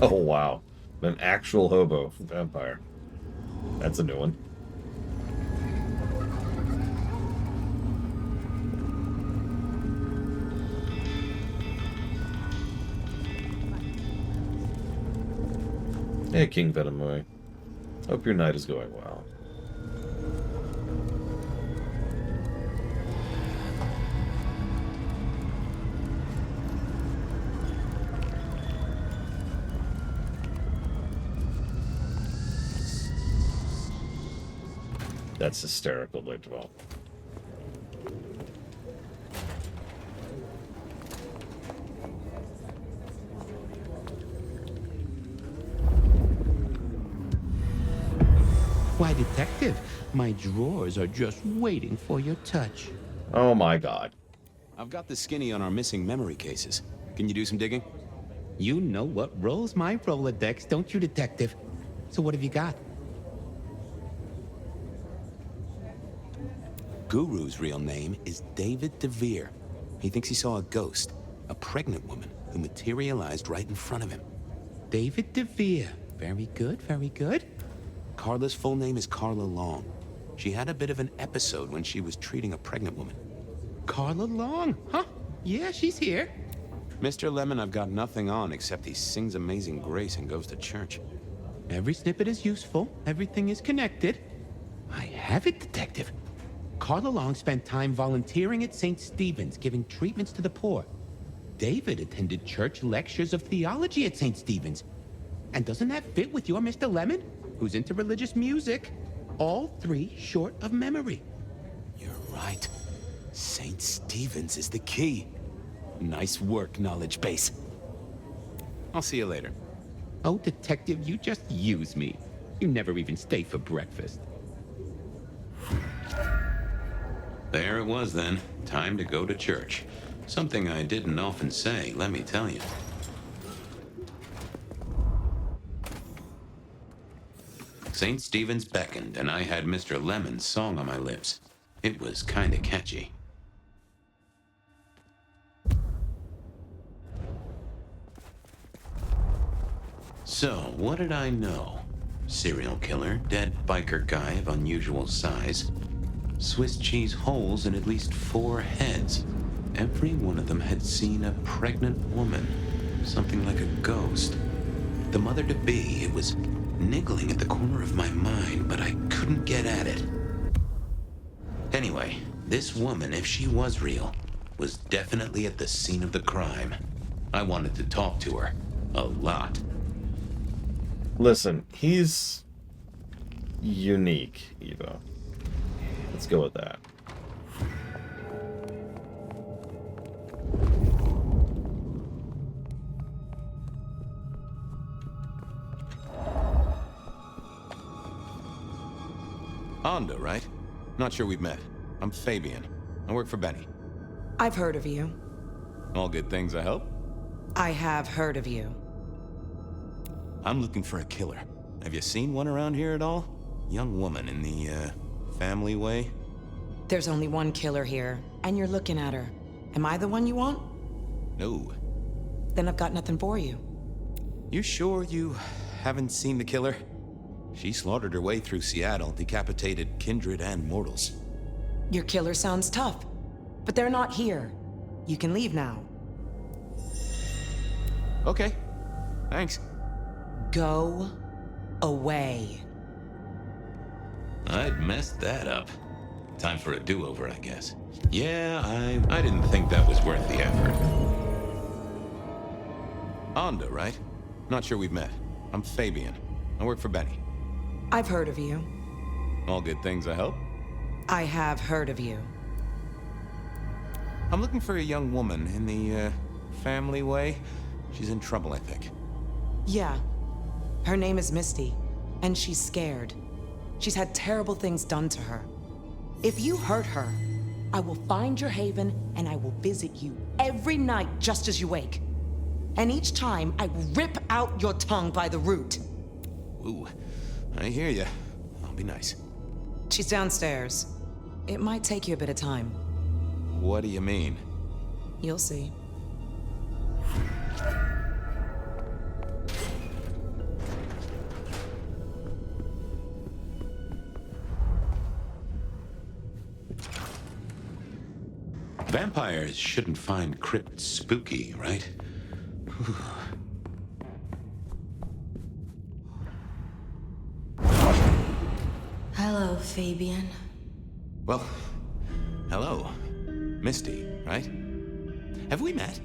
Oh, wow. An actual hobo vampire. That's a new one. Hey, King Venomoy. Hope your night is going well. That's hysterical, Blade Why, Detective, my drawers are just waiting for your touch. Oh my god. I've got the skinny on our missing memory cases. Can you do some digging? You know what rolls my Rolodex, don't you, Detective? So what have you got? Guru's real name is David DeVere. He thinks he saw a ghost, a pregnant woman who materialized right in front of him. David DeVere. Very good, very good. Carla's full name is Carla Long. She had a bit of an episode when she was treating a pregnant woman. Carla Long, huh? Yeah, she's here. Mr. Lemon, I've got nothing on except he sings Amazing Grace and goes to church. Every snippet is useful. Everything is connected. I have it, Detective. Carla Long spent time volunteering at St. Stephen's, giving treatments to the poor. David attended church lectures of theology at St. Stephen's. And doesn't that fit with your Mr. Lemon, who's into religious music? All three short of memory. You're right. St. Stephen's is the key. Nice work, knowledge base. I'll see you later. Oh, Detective, you just use me. You never even stay for breakfast. There it was then. Time to go to church. Something I didn't often say, let me tell you. St. Stephen's beckoned, and I had Mr. Lemon's song on my lips. It was kinda catchy. So, what did I know? Serial killer, dead biker guy of unusual size, Swiss cheese holes in at least 4 heads. Every one of them had seen a pregnant woman, something like a ghost. The mother-to-be, it was niggling at the corner of my mind, but I couldn't get at it. Anyway, this woman, if she was real, was definitely at the scene of the crime. I wanted to talk to her. A lot. Listen, he's unique, Evo. Let's go with that. Onda, right? Not sure we've met. I'm Fabian. I work for Benny. I've heard of you. All good things, I hope? I have heard of you. I'm looking for a killer. Have you seen one around here at all? Young woman in the, family way? There's only one killer here, and you're looking at her. Am I the one you want? No. Then I've got nothing for you. You sure you haven't seen the killer? She slaughtered her way through Seattle, decapitated kindred and mortals. Your killer sounds tough, but they're not here. You can leave now. Okay. Thanks. Go away. I'd messed that up. Time for a do-over, I guess. Yeah, I didn't think that was worth the effort. Onda, right? Not sure we've met. I'm Fabian. I work for Benny. I've heard of you. All good things, I hope? I have heard of you. I'm looking for a young woman in the, family way. She's in trouble, I think. Yeah. Her name is Misty, and she's scared. She's had terrible things done to her. If you hurt her, I will find your haven and I will visit you every night just as you wake. And each time, I will rip out your tongue by the root. Ooh, I hear ya. I'll be nice. She's downstairs. It might take you a bit of time. What do you mean? You'll see. Vampires shouldn't find crypts spooky, right? Hello, Fabian. Well, hello. Misty, right? Have we met?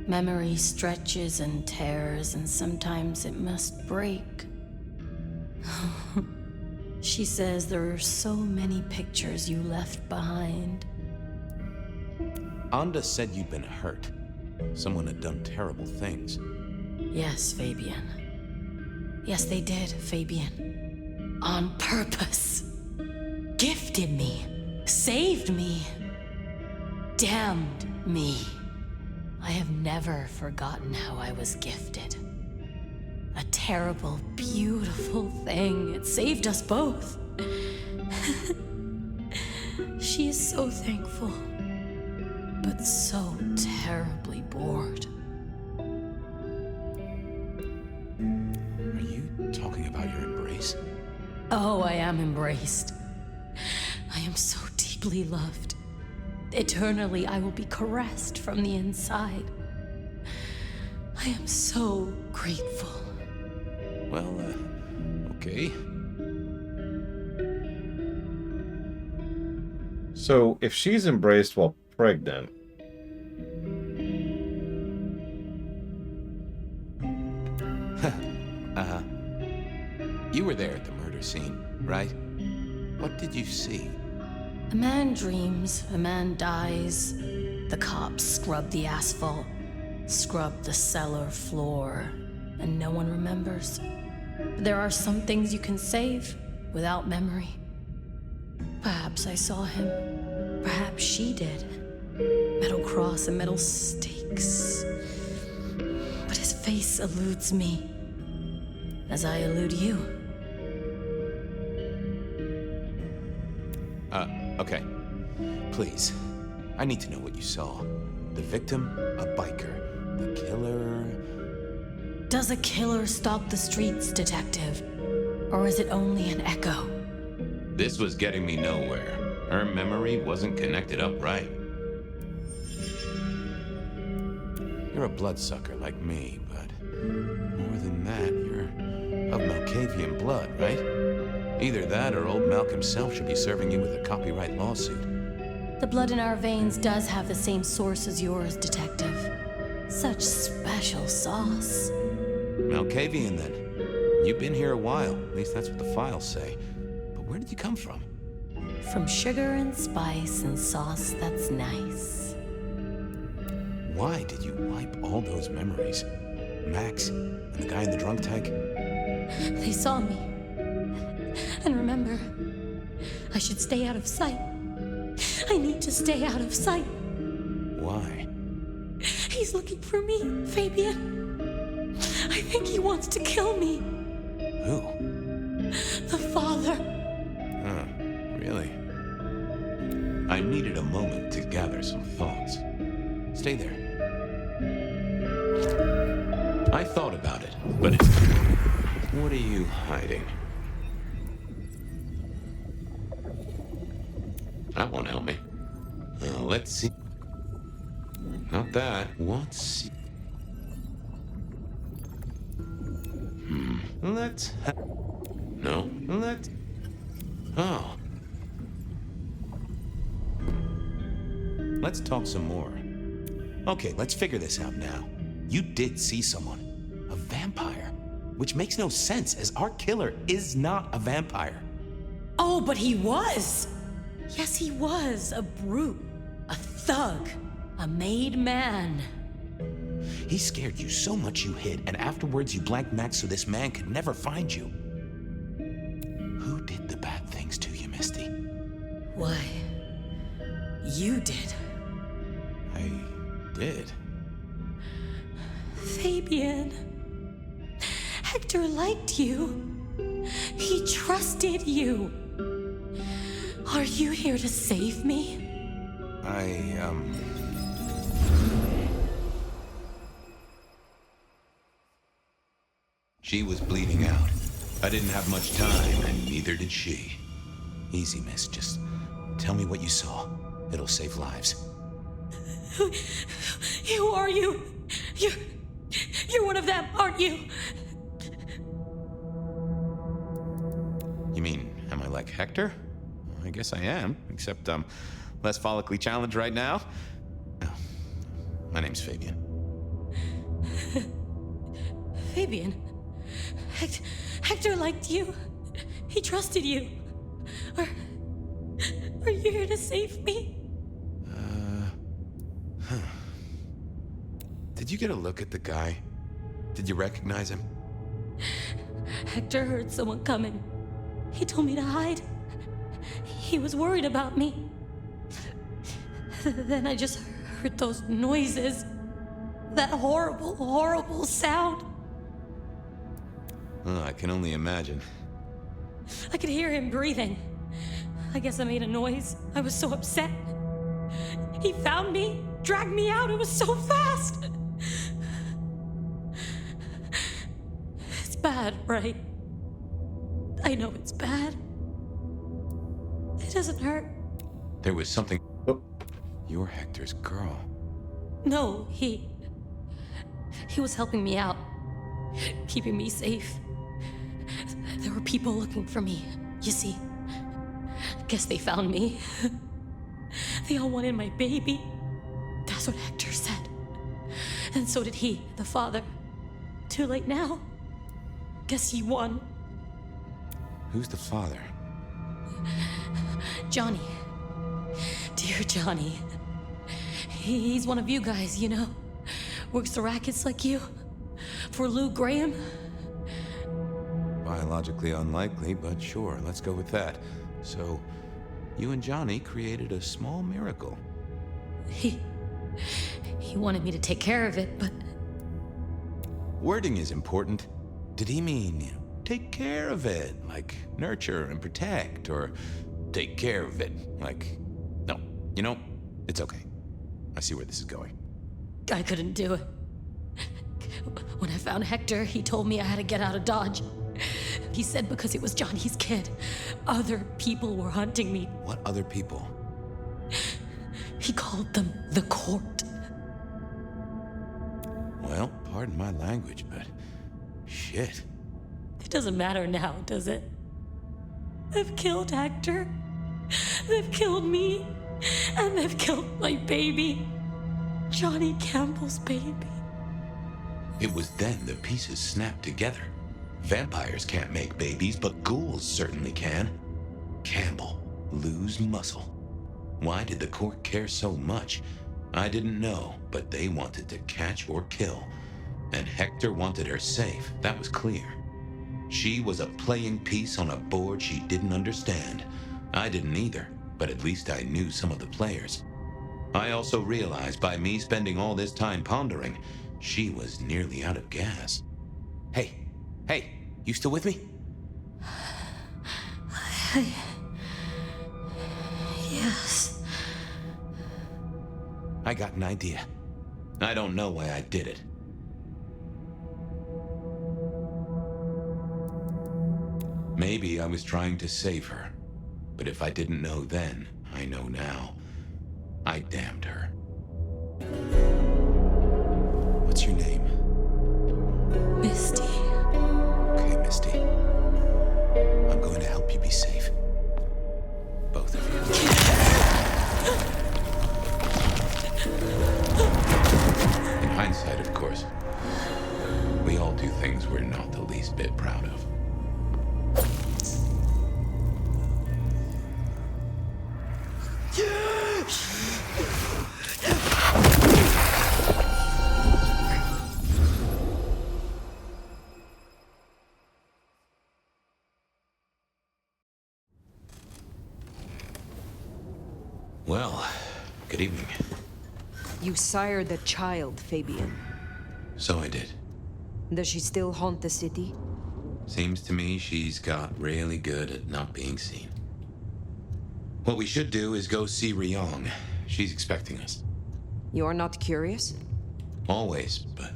Memory stretches and tears, and sometimes it must break. She says there are so many pictures you left behind. Onda said you'd been hurt. Someone had done terrible things. Yes, Fabian. Yes, they did, Fabian. On purpose. Gifted me. Saved me. Damned me. I have never forgotten how I was gifted. A terrible, beautiful thing. It saved us both. She is so thankful, but so terribly bored. Are you talking about your embrace? Oh, I am embraced. I am so deeply loved. Eternally, I will be caressed from the inside. I am so grateful. Well, okay. So, if she's embraced while pregnant... You were there at the murder scene, right? What did you see? A man dreams, a man dies. The cops scrub the asphalt, scrub the cellar floor, and no one remembers. But there are some things you can save without memory. Perhaps I saw him. Perhaps she did. Metal cross and metal stakes. But his face eludes me, as I elude you. Okay. Please. I need to know what you saw. The victim, a biker. The killer... Does a killer stalk the streets, Detective? Or is it only an echo? This was getting me nowhere. Her memory wasn't connected up right. You're a bloodsucker like me, but more than that, you're of Malkavian blood, right? Either that or old Malk himself should be serving you with a copyright lawsuit. The blood in our veins does have the same source as yours, Detective. Such special sauce. Malkavian, then. You've been here a while. At least that's what the files say. But where did you come from? From sugar and spice and sauce that's nice. Why did you wipe all those memories? Max and the guy in the drunk tank? They saw me. And remember, I should stay out of sight. I need to stay out of sight. Why? He's looking for me, Fabian. I think he wants to kill me. Who? The father. Huh, really? I needed a moment to gather some thoughts. Stay there. I thought about it, but it's... What are you hiding? That won't help me. Let's see. Not that. What's... Let's... No, let's... Oh. Let's talk some more. Okay, let's figure this out now. You did see someone. A vampire. Which makes no sense, as our killer is not a vampire. Oh, but he was. Yes, he was. A brute. A thug. A made man. He scared you so much you hid, and afterwards you blanked Max so this man could never find you. Who did the bad things to you, Misty? Why, you did. I did. Fabian. Hector liked you. He trusted you. Are you here to save me? She was bleeding out. I didn't have much time, and neither did she. Easy, miss. Just tell me what you saw. It'll save lives. Who are you? You're one of them, aren't you? You mean, am I like Hector? I guess I am, except I'm less follically challenged right now. No, my name's Fabian. Fabian? Hector liked you. He trusted you. Are you here to save me? Did you get a look at the guy? Did you recognize him? Hector heard someone coming. He told me to hide. He was worried about me. Then I just heard those noises. That horrible, horrible sound. Oh, I can only imagine. I could hear him breathing. I guess I made a noise. I was so upset. He found me, dragged me out. It was so fast. It's bad, right? I know it's bad. It doesn't hurt. There was something... Oh. You're Hector's girl. No, he was helping me out. Keeping me safe. There were people looking for me, you see. Guess they found me. They all wanted my baby. That's what Hector said. And so did he, the father. Too late now. Guess he won. Who's the father? Johnny. Dear Johnny. He's one of you guys, you know. Works the rackets like you. For Lou Graham. Biologically unlikely, but sure, let's go with that. So, you and Johnny created a small miracle. He wanted me to take care of it, but... Wording is important. Did he mean, take care of it, like nurture and protect, or take care of it. Like, no, you know, it's okay. I see where this is going. I couldn't do it. When I found Hector, he told me I had to get out of Dodge. He said because it was Johnny's kid, other people were hunting me. What other people? He called them the court. Well, pardon my language, but shit. It doesn't matter now, does it? They've killed Hector. They've killed me. And they've killed my baby. Johnny Campbell's baby. It was then the pieces snapped together. Vampires can't make babies, but ghouls certainly can. Campbell, lose muscle. Why did the court care so much? I didn't know, but they wanted to catch or kill. And Hector wanted her safe, that was clear. She was a playing piece on a board she didn't understand. I didn't either, but at least I knew some of the players. I also realized by me spending all this time pondering, she was nearly out of gas. Hey, you still with me? Yes. I got an idea. I don't know why I did it. Maybe I was trying to save her. But if I didn't know then, I know now. I damned her. What's your name? Misty. Okay, Misty. I'm going to help you be safe. Both of you. In hindsight, of course, we all do things we're not the least bit proud of. Well, good evening. You sired the child, Fabian. So I did. Does she still haunt the city? Seems to me she's got really good at not being seen. What we should do is go see Ryong. She's expecting us. You're not curious? Always, but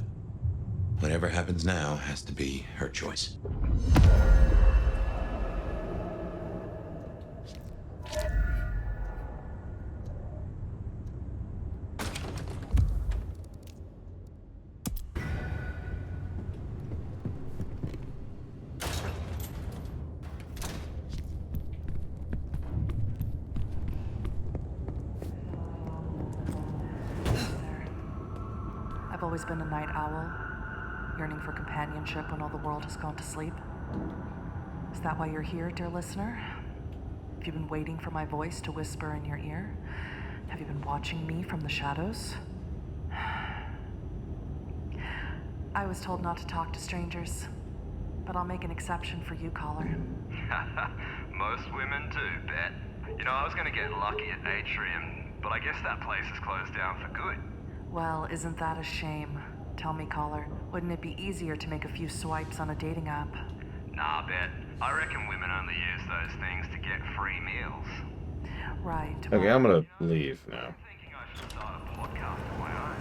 whatever happens now has to be her choice. I've always been a night owl, yearning for companionship when all the world has gone to sleep. Is that why you're here, dear listener? Have you been waiting for my voice to whisper in your ear? Have you been watching me from the shadows? I was told not to talk to strangers, but I'll make an exception for you, caller. Most women do, bet. You know, I was gonna get lucky at Atrium, but I guess that place is closed down for good. Well, isn't that a shame? Tell me, caller, wouldn't it be easier to make a few swipes on a dating app? Nah, bet. I reckon women only use those things to get free meals. Right. Okay, I'm gonna leave now. I'm thinking I should start a podcast of my own.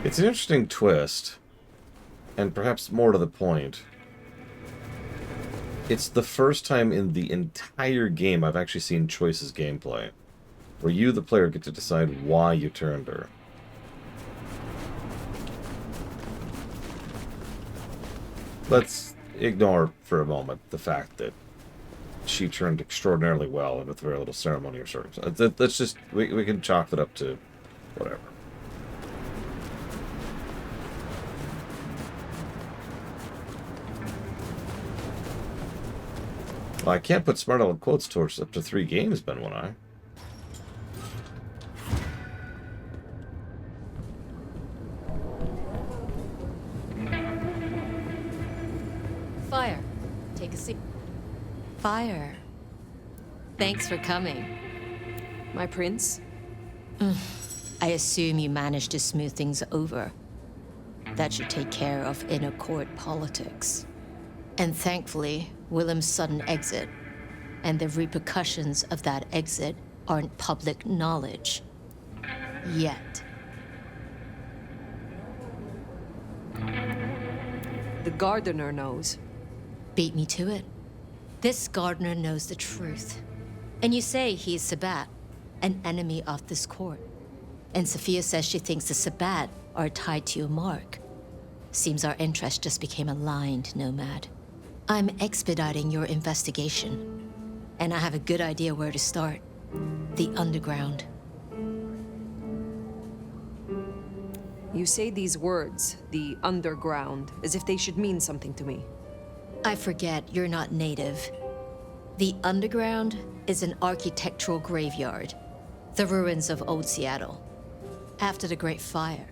It's an interesting twist, and perhaps more to the point. It's the first time in the entire game I've actually seen Choice's gameplay, where you, the player, get to decide why you turned her. Let's ignore for a moment the fact that she turned extraordinarily well and with very little ceremony or circumstance. Let's just, we can chalk that up to whatever. Well, I can't put Smart Aleck quotes towards up to 3 games, Ben, won't I? Fire. Take a seat. Fire. Thanks for coming. My prince? I assume you managed to smooth things over. that should take care of inner court politics. And thankfully, Willem's sudden exit and the repercussions of that exit aren't public knowledge. Yet. The gardener knows. Beat me to it. This gardener knows the truth. And you say he is Sabbat, an enemy of this court. And Sophia says she thinks the Sabbat are tied to your mark. Seems our interest just became aligned, Nomad. I'm expediting your investigation. And I have a good idea where to start. The underground. You say these words, the underground, as if they should mean something to me. I forget you're not native. The underground is an architectural graveyard. The ruins of old Seattle. After the Great Fire.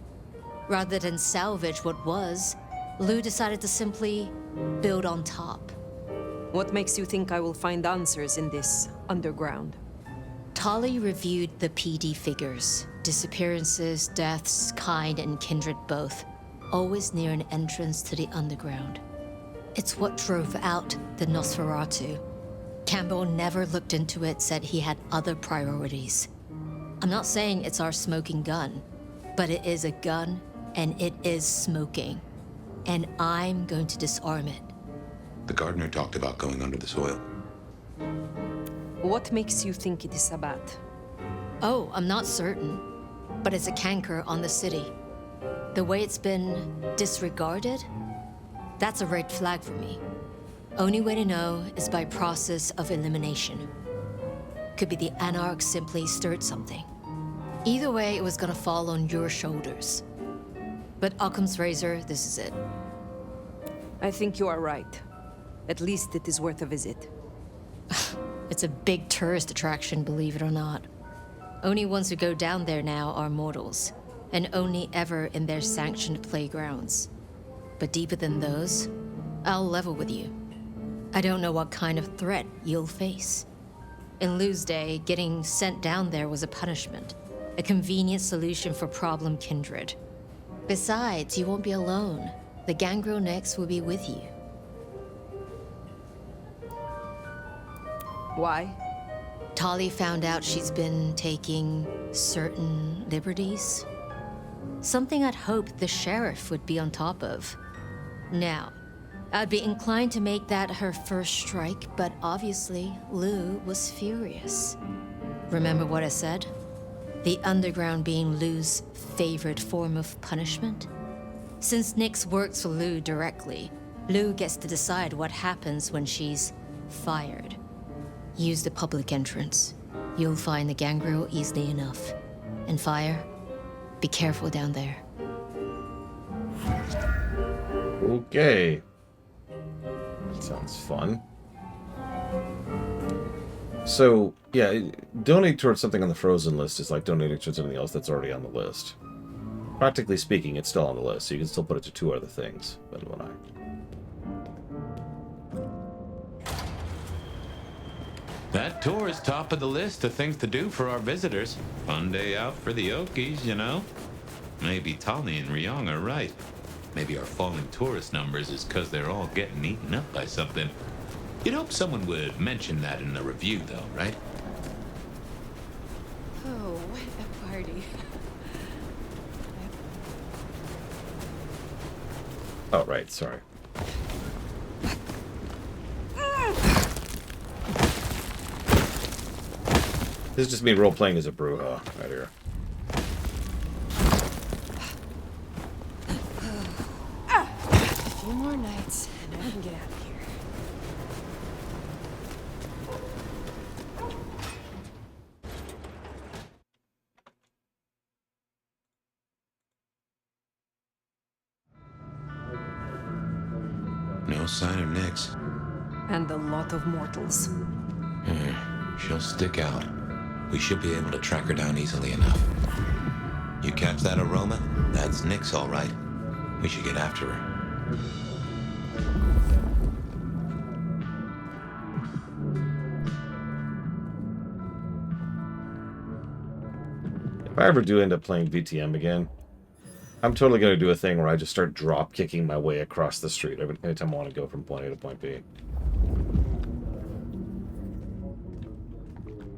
Rather than salvage what was, Lou decided to simply build on top. What makes you think I will find answers in this underground? Tali reviewed the PD figures. Disappearances, deaths, kind and kindred both. Always near an entrance to the underground. It's what drove out the Nosferatu. Campbell never looked into it, said he had other priorities. I'm not saying it's our smoking gun, but it is a gun and it is smoking. And I'm going to disarm it. The gardener talked about going under the soil. What makes you think it is Sabbat? Oh, I'm not certain, but it's a canker on the city. The way it's been disregarded, that's a red flag for me. Only way to know is by process of elimination. Could be the Anarch simply stirred something. Either way, it was gonna fall on your shoulders. But Occam's razor, this is it. I think you are right. At least it is worth a visit. It's a big tourist attraction, believe it or not. Only ones who go down there now are mortals, and only ever in their sanctioned playgrounds. But deeper than those, I'll level with you. I don't know what kind of threat you'll face. In Lou's day, getting sent down there was a punishment, a convenient solution for problem kindred. Besides, you won't be alone. The Gangrel Next will be with you. Why? Tali found out she's been taking certain liberties. Something I'd hoped the sheriff would be on top of. Now, I'd be inclined to make that her first strike, but obviously, Lou was furious. Remember what I said? The underground being Lou's favorite form of punishment? Since Nyx works for Lou directly, Lou gets to decide what happens when she's fired. Use the public entrance. You'll find the gangrel easily enough. And fire, be careful down there. Okay. That sounds fun. So, yeah, donate towards something on the frozen list is like donating towards something else that's already on the list. Practically speaking, it's still on the list, so you can still put it to 2 other things. But when I... That tour is top of the list of things to do for our visitors. Fun day out for the Okies, you know? Maybe Tali and Ryong are right. Maybe our falling tourist numbers is because they're all getting eaten up by something. You'd hope someone would mention that in the review, though, right? Oh, what a party. Oh, right, sorry. This is just me role-playing as a Bruja right here. A few more nights, and I can get out of here. No sign of Nyx. And a lot of mortals. She'll stick out. We should be able to track her down easily enough. You catch that aroma? That's Nyx, all right. We should get after her. If I ever do end up playing VTM again, I'm totally going to do a thing where I just start drop kicking my way across the street every time I want to go from point A to point B.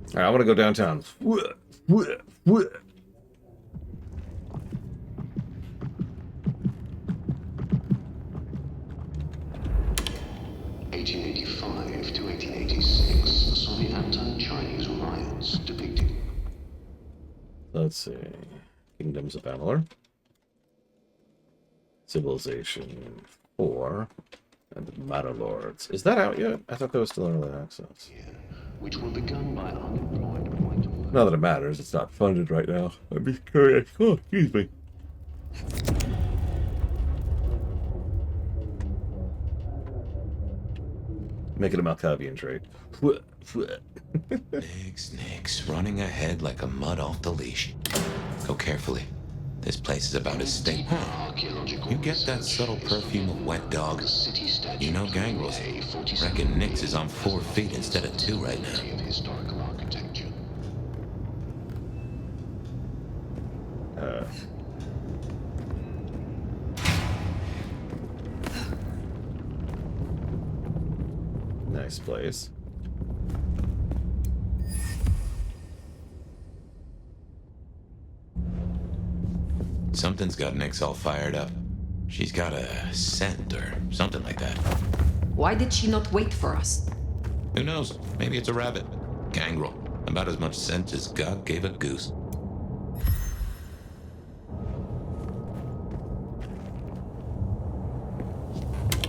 Alright, I want to go downtown. 1885 to 1886 saw the anti-Chinese riots depicted. Let's see. Kingdoms of Amalur. Civilization 4. And the Matter Lords. Is that out yet? I thought that was still early access. Which were begun by unemployed white. Not that it matters, it's not funded right now. I'd be curious. Oh, excuse me. Make it a Malkavian trait. Nix, running ahead like a mud off the leash. Go carefully. This place is about as stable. You get that subtle perfume of wet dog. You know gangrels. Reckon Nix is on 4 feet instead of 2 right now. Nice place. Something's got Nix all fired up. She's got a scent or something like that. Why did she not wait for us? Who knows? Maybe it's a rabbit. Gangrel. About as much scent as God gave a goose.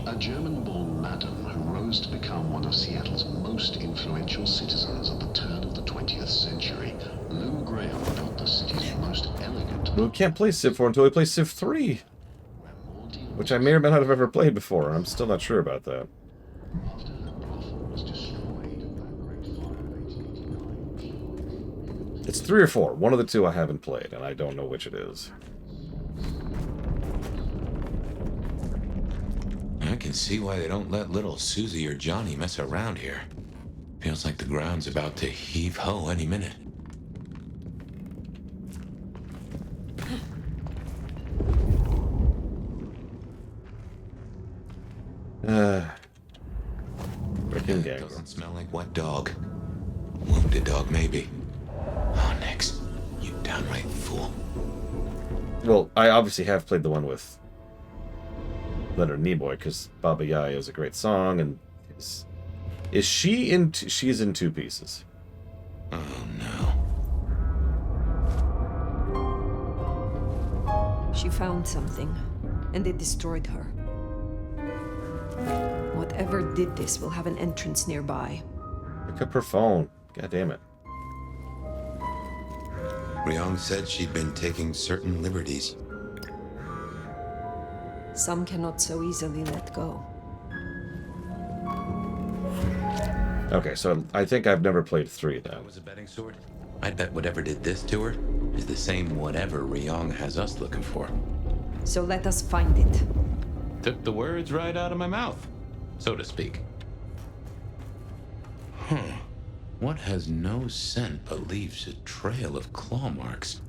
A German-born madam who rose to become one of Seattle's most influential citizens at the turn of the 20th century. Lou Graham built the city's most elegant... We can't play Civ 4 until we play Civ 3. Which I may or may not have ever played before. I'm still not sure about that. It's 3 or 4. One of the two I haven't played, and I don't know which it is. I can see why they don't let little Susie or Johnny mess around here. Feels like the ground's about to heave-ho any minute. Freaking gang. Doesn't smell like wet dog. Wounded dog, maybe. Oh, Nix, you downright fool. Well, I obviously have played the one with Leonard Nimoy, because Baba Yaga is a great song, and is she in... she's in 2 pieces. Oh, no. She found something, and it destroyed her. Whatever did this will have an entrance nearby. Pick up her phone. God damn it. Ryong said she'd been taking certain liberties. Some cannot so easily let go. Okay, so I think I've never played 3 then. That was a betting sword? I bet whatever did this to her is the same whatever Ryong has us looking for. So let us find it. Took the words right out of my mouth, so to speak. What has no scent but leaves a trail of claw marks?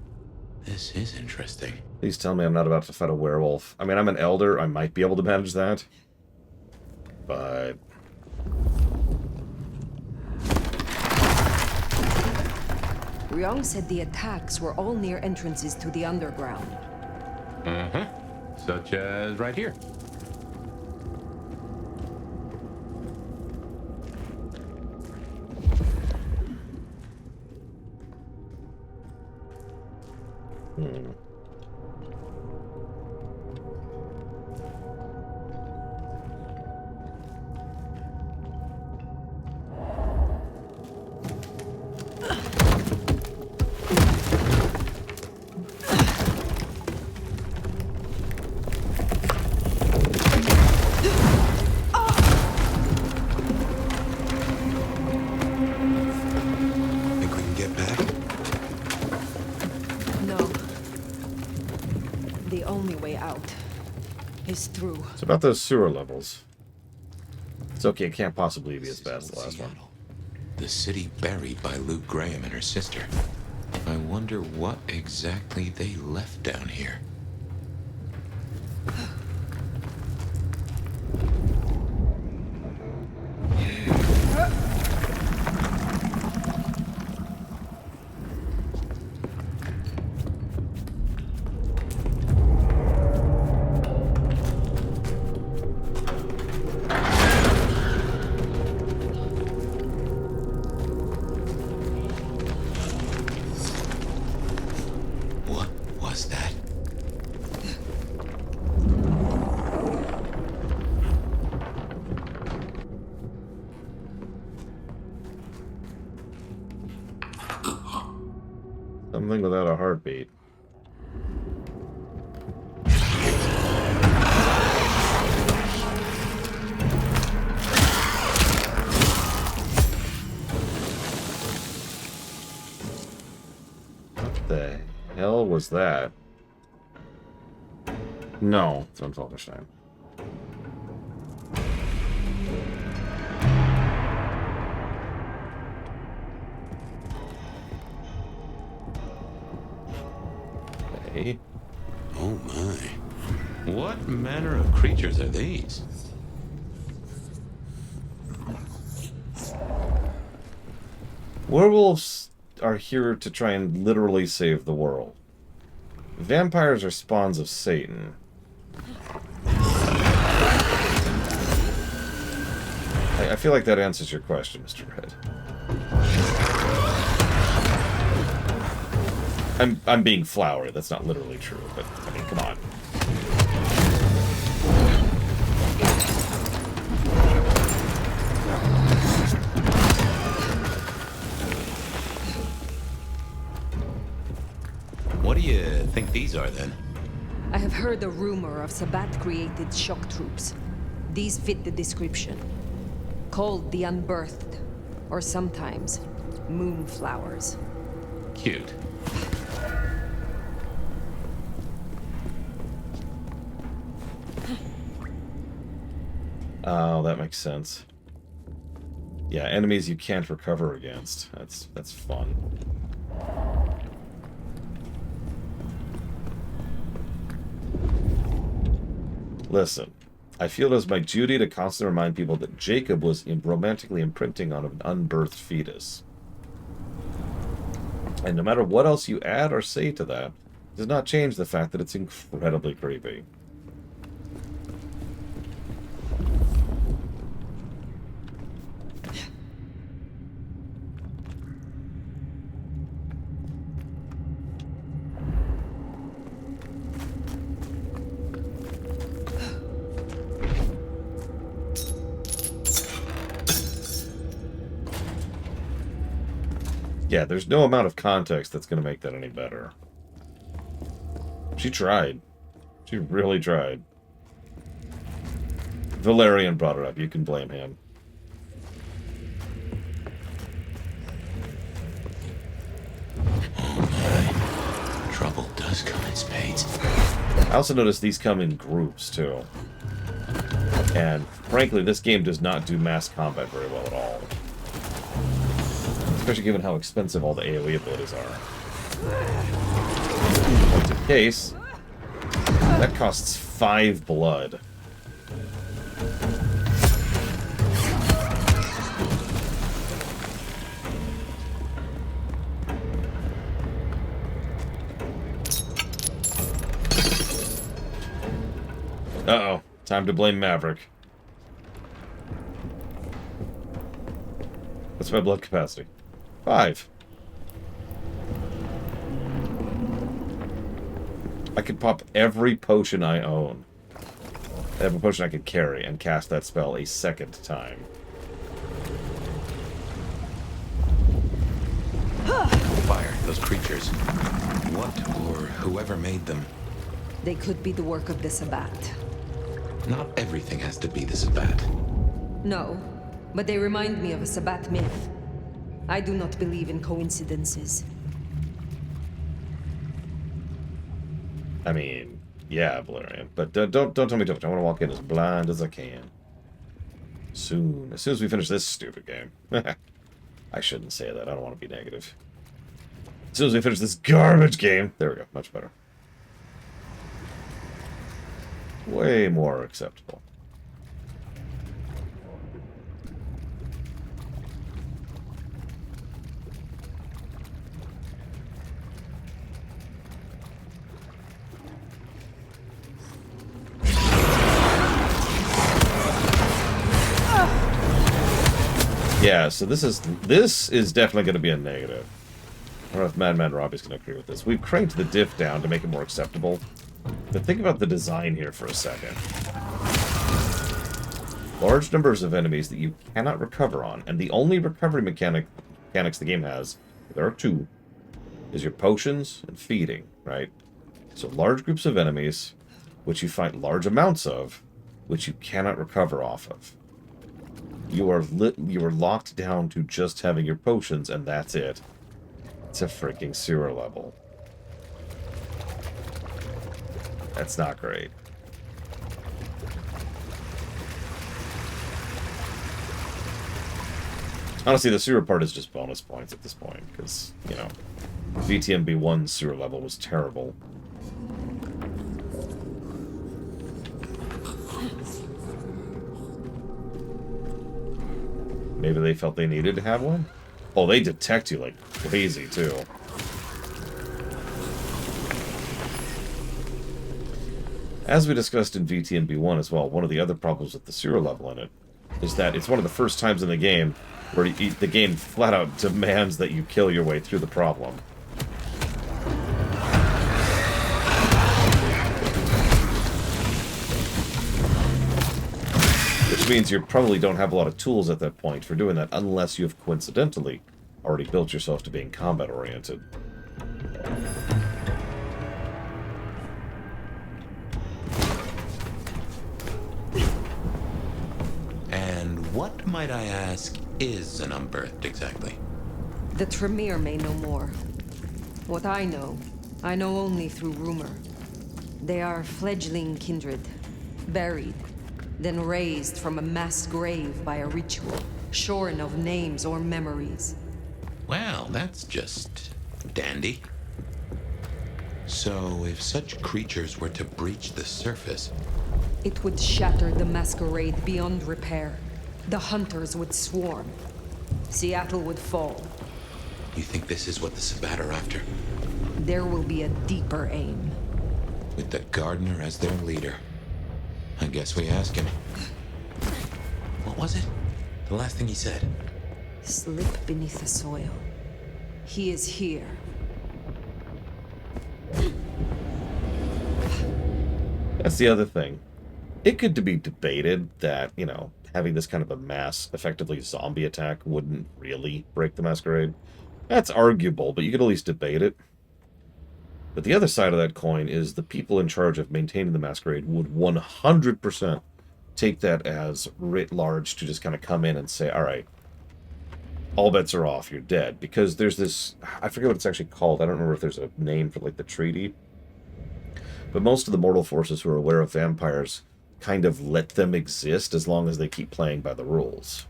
This is interesting. Please tell me I'm not about to fight a werewolf. I mean, I'm an elder. I might be able to manage that. But... Ryong said the attacks were all near entrances to the underground. Uh-huh. Such as right here. Think we can get back? No. The only way out is through. It's about those sewer levels. It's okay, it can't possibly be as bad as the last one. The city buried by Luke Graham and her sister. I wonder what exactly they left down here. Something without a heartbeat. What the hell was that? No, it's Unfalkenstein. Okay. Oh my. What manner of creatures are these? Werewolves are here to try and literally save the world. Vampires are spawns of Satan. I feel like that answers your question, Mr. Red. I'm being flowery. That's not literally true, but I mean, come on. What do you think these are, then? I have heard a rumor of Sabbat-created shock troops. These fit the description. Called the Unbirthed, or sometimes Moonflowers. Cute. Oh, that makes sense. Yeah, enemies you can't recover against. That's fun. Listen, I feel it is my duty to constantly remind people that Jacob was romantically imprinting on an unbirthed fetus. And no matter what else you add or say to that, it does not change the fact that it's incredibly creepy. Yeah, there's no amount of context that's going to make that any better. She tried. She really tried. Valerian brought it up. You can blame him. Oh my. Trouble does come in spades. I also noticed these come in groups, too. And, frankly, this game does not do mass combat very well at all. Especially given how expensive all the AoE abilities are. Point of case, that costs 5 blood. Uh-oh. Time to blame Maverick. What's my blood capacity? 5. I could pop every potion I own. Every potion I could carry and cast that spell a second time. Fire, those creatures. What or whoever made them? They could be the work of the Sabbat. Not everything has to be the Sabbat. No, but they remind me of a Sabbat myth. I do not believe in coincidences. I mean, yeah, Valerian, but don't tell me don't. I want to walk in as blind as I can. Soon. As soon as we finish this stupid game. I shouldn't say that. I don't want to be negative. As soon as we finish this garbage game. There we go. Much better. Way more acceptable. Yeah, so this is definitely going to be a negative. I don't know if Madman Robbie's going to agree with this. We've cranked the diff down to make it more acceptable. But think about the design here for a second. Large numbers of enemies that you cannot recover on, and the only recovery mechanics the game has, there are 2, is your potions and feeding, right? So large groups of enemies, which you find large amounts of, which you cannot recover off of. You are locked down to just having your potions, and that's it. It's a freaking sewer level. That's not great. Honestly, the sewer part is just bonus points at this point, because, you know, VTMB1's sewer level was terrible. Maybe they felt they needed to have one? Oh, they detect you like crazy, too. As we discussed in VTMB1 as well, one of the other problems with the sewer level in it is that it's one of the first times in the game where the game flat out demands that you kill your way through the problem. Which means you probably don't have a lot of tools at that point for doing that, unless you have coincidentally already built yourself to being combat-oriented. And what, might I ask, is an Umbirthed exactly? The Tremere may know more. What I know only through rumor. They are fledgling kindred, buried, then raised from a mass grave by a ritual, shorn of names or memories. Well, that's just dandy. So, if such creatures were to breach the surface... It would shatter the Masquerade beyond repair. The hunters would swarm. Seattle would fall. You think this is what the Sabbat are after? There will be a deeper aim. With the Gardener as their leader. I guess we ask him. What was it? The last thing he said? Slip beneath the soil. He is here. That's the other thing. It could be debated that, you know, having this kind of a mass, effectively zombie attack wouldn't really break the Masquerade. That's arguable, but you could at least debate it. But the other side of that coin is the people in charge of maintaining the Masquerade would 100% take that as writ large to just kind of come in and say, all right, all bets are off, you're dead. Because there's this, I forget what it's actually called, I don't remember if there's a name for like the treaty. But most of the mortal forces who are aware of vampires kind of let them exist as long as they keep playing by the rules.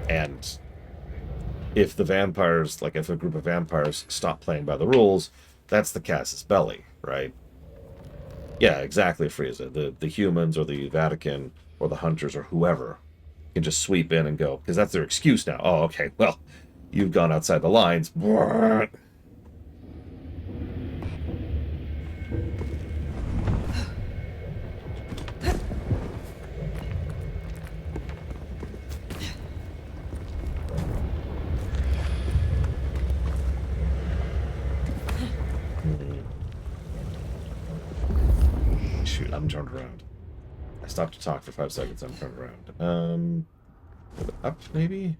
And if the vampires, like if a group of vampires stop playing by the rules, that's the casus belli, right? Yeah, exactly, Frieza. The humans or the Vatican or the hunters or whoever can just sweep in and go, because that's their excuse now. Oh, okay, well, you've gone outside the lines. Shoot, I'm turned around. I stopped to talk for 5 seconds, I'm turned around. Up, maybe?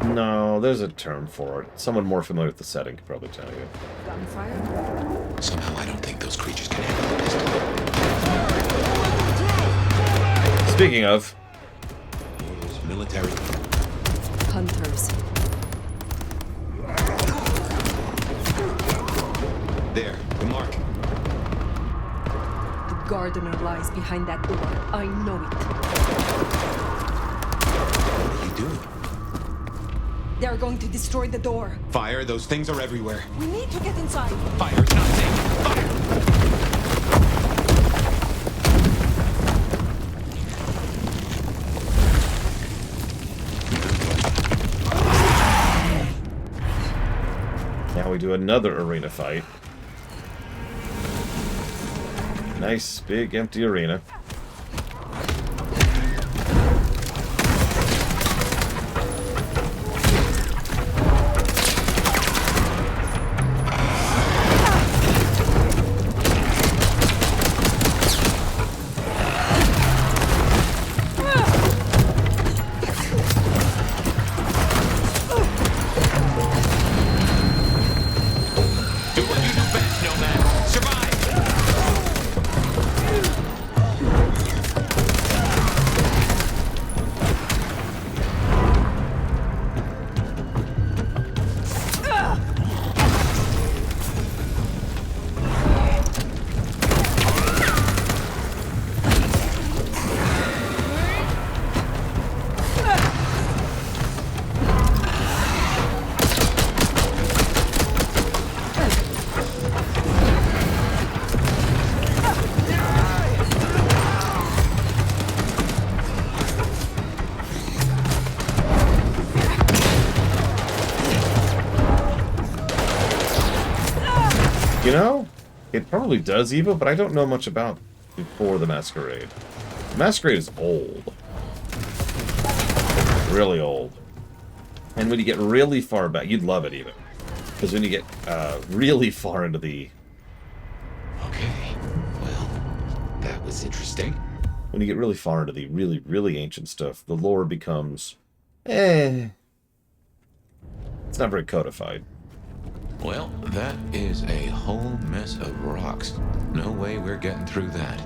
No, there's a term for it. Someone more familiar with the setting could probably tell you. Gunfire? Somehow I don't think those creatures can handle this. Speaking of... Orders, military. Hunters. There, the mark. The Gardener lies behind that door. I know it. What are you doing? They are going to destroy the door. Fire, those things are everywhere. We need to get inside. Fire, it's not safe. Fire! another arena fight. Nice, big, empty arena. You know, it probably does Evo, but I don't know much about before the Masquerade. The Masquerade is old. Really old. And when you get really far back, you'd love it even. Because when you get really far into the... Okay, well, that was interesting. When you get really far into the really, really ancient stuff, the lore becomes... It's not very codified. Well, that is a whole mess of rocks. No way we're getting through that.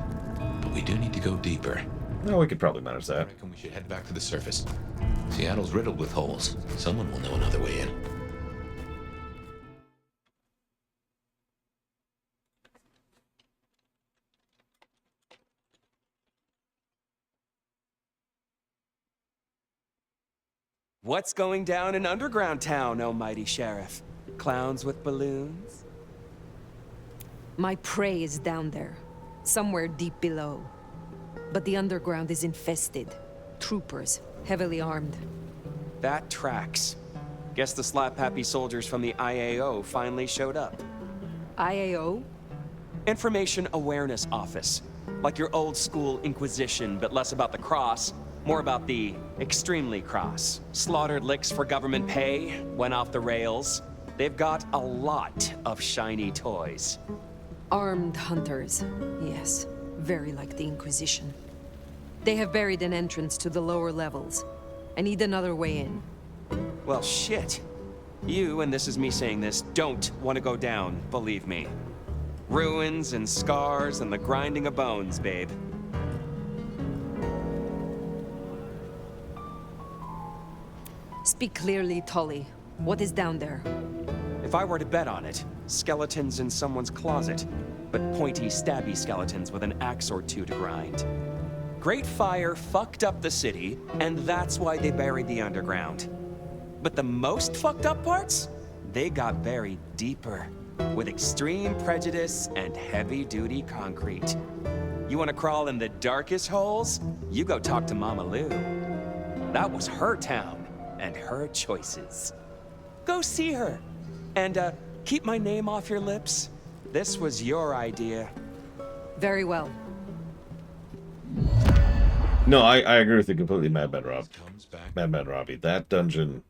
But we do need to go deeper. No, we could probably manage that. I reckon we should head back to the surface. Seattle's riddled with holes. Someone will know another way in. What's going down in Underground Town, oh mighty sheriff? Clowns with balloons? My prey is down there, somewhere deep below. But the underground is infested. Troopers, heavily armed. That tracks. Guess the slap-happy soldiers from the IAO finally showed up. IAO? Information Awareness Office. Like your old school Inquisition, but less about the cross, more about the extremely cross. Slaughtered licks for government pay, went off the rails. They've got a lot of shiny toys. Armed hunters, yes. Very like the Inquisition. They have buried an entrance to the lower levels. I need another way in. Well, shit. You, and this is me saying this, don't want to go down, believe me. Ruins and scars and the grinding of bones, babe. Speak clearly, Tully. What is down there? If I were to bet on it, skeletons in someone's closet, but pointy, stabby skeletons with an axe or two to grind. Great Fire fucked up the city, and that's why they buried the underground. But the most fucked up parts? They got buried deeper, with extreme prejudice and heavy-duty concrete. You want to crawl in the darkest holes? You go talk to Mama Lou. That was her town, and her choices. Go see her. And, keep my name off your lips. This was your idea. Very well. No, I agree with you completely, Mad Rob. Mad Robbie. That dungeon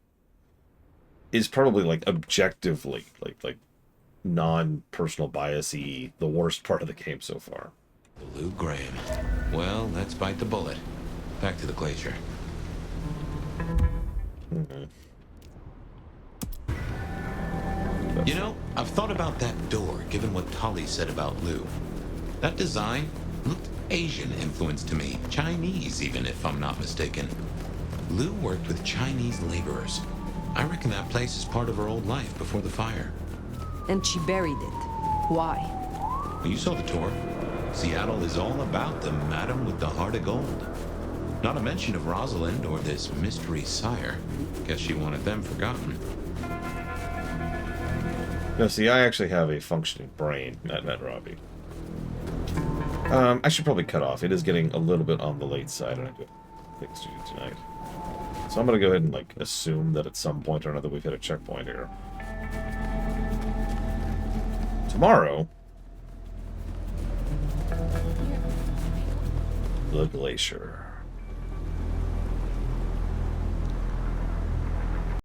is probably, like, objectively, like non-personal bias-y, the worst part of the game so far. Lou Graham. Well, let's bite the bullet. Back to the glacier. Mm-hmm. You know, I've thought about that door, given what Tolly said about Lou. That design looked Asian influenced to me. Chinese, even, if I'm not mistaken. Lou worked with Chinese laborers. I reckon that place is part of her old life before the fire. And she buried it. Why? Well, you saw the tour. Seattle is all about the madam with the heart of gold. Not a mention of Rosalind or this mystery sire. Guess she wanted them forgotten. No, see, I actually have a functioning brain, Mad Robbie. I should probably cut off. It is getting a little bit on the late side, and I do have things to do tonight. So I'm going to go ahead and, like, assume that at some point or another we've hit a checkpoint here. tomorrow, the glacier.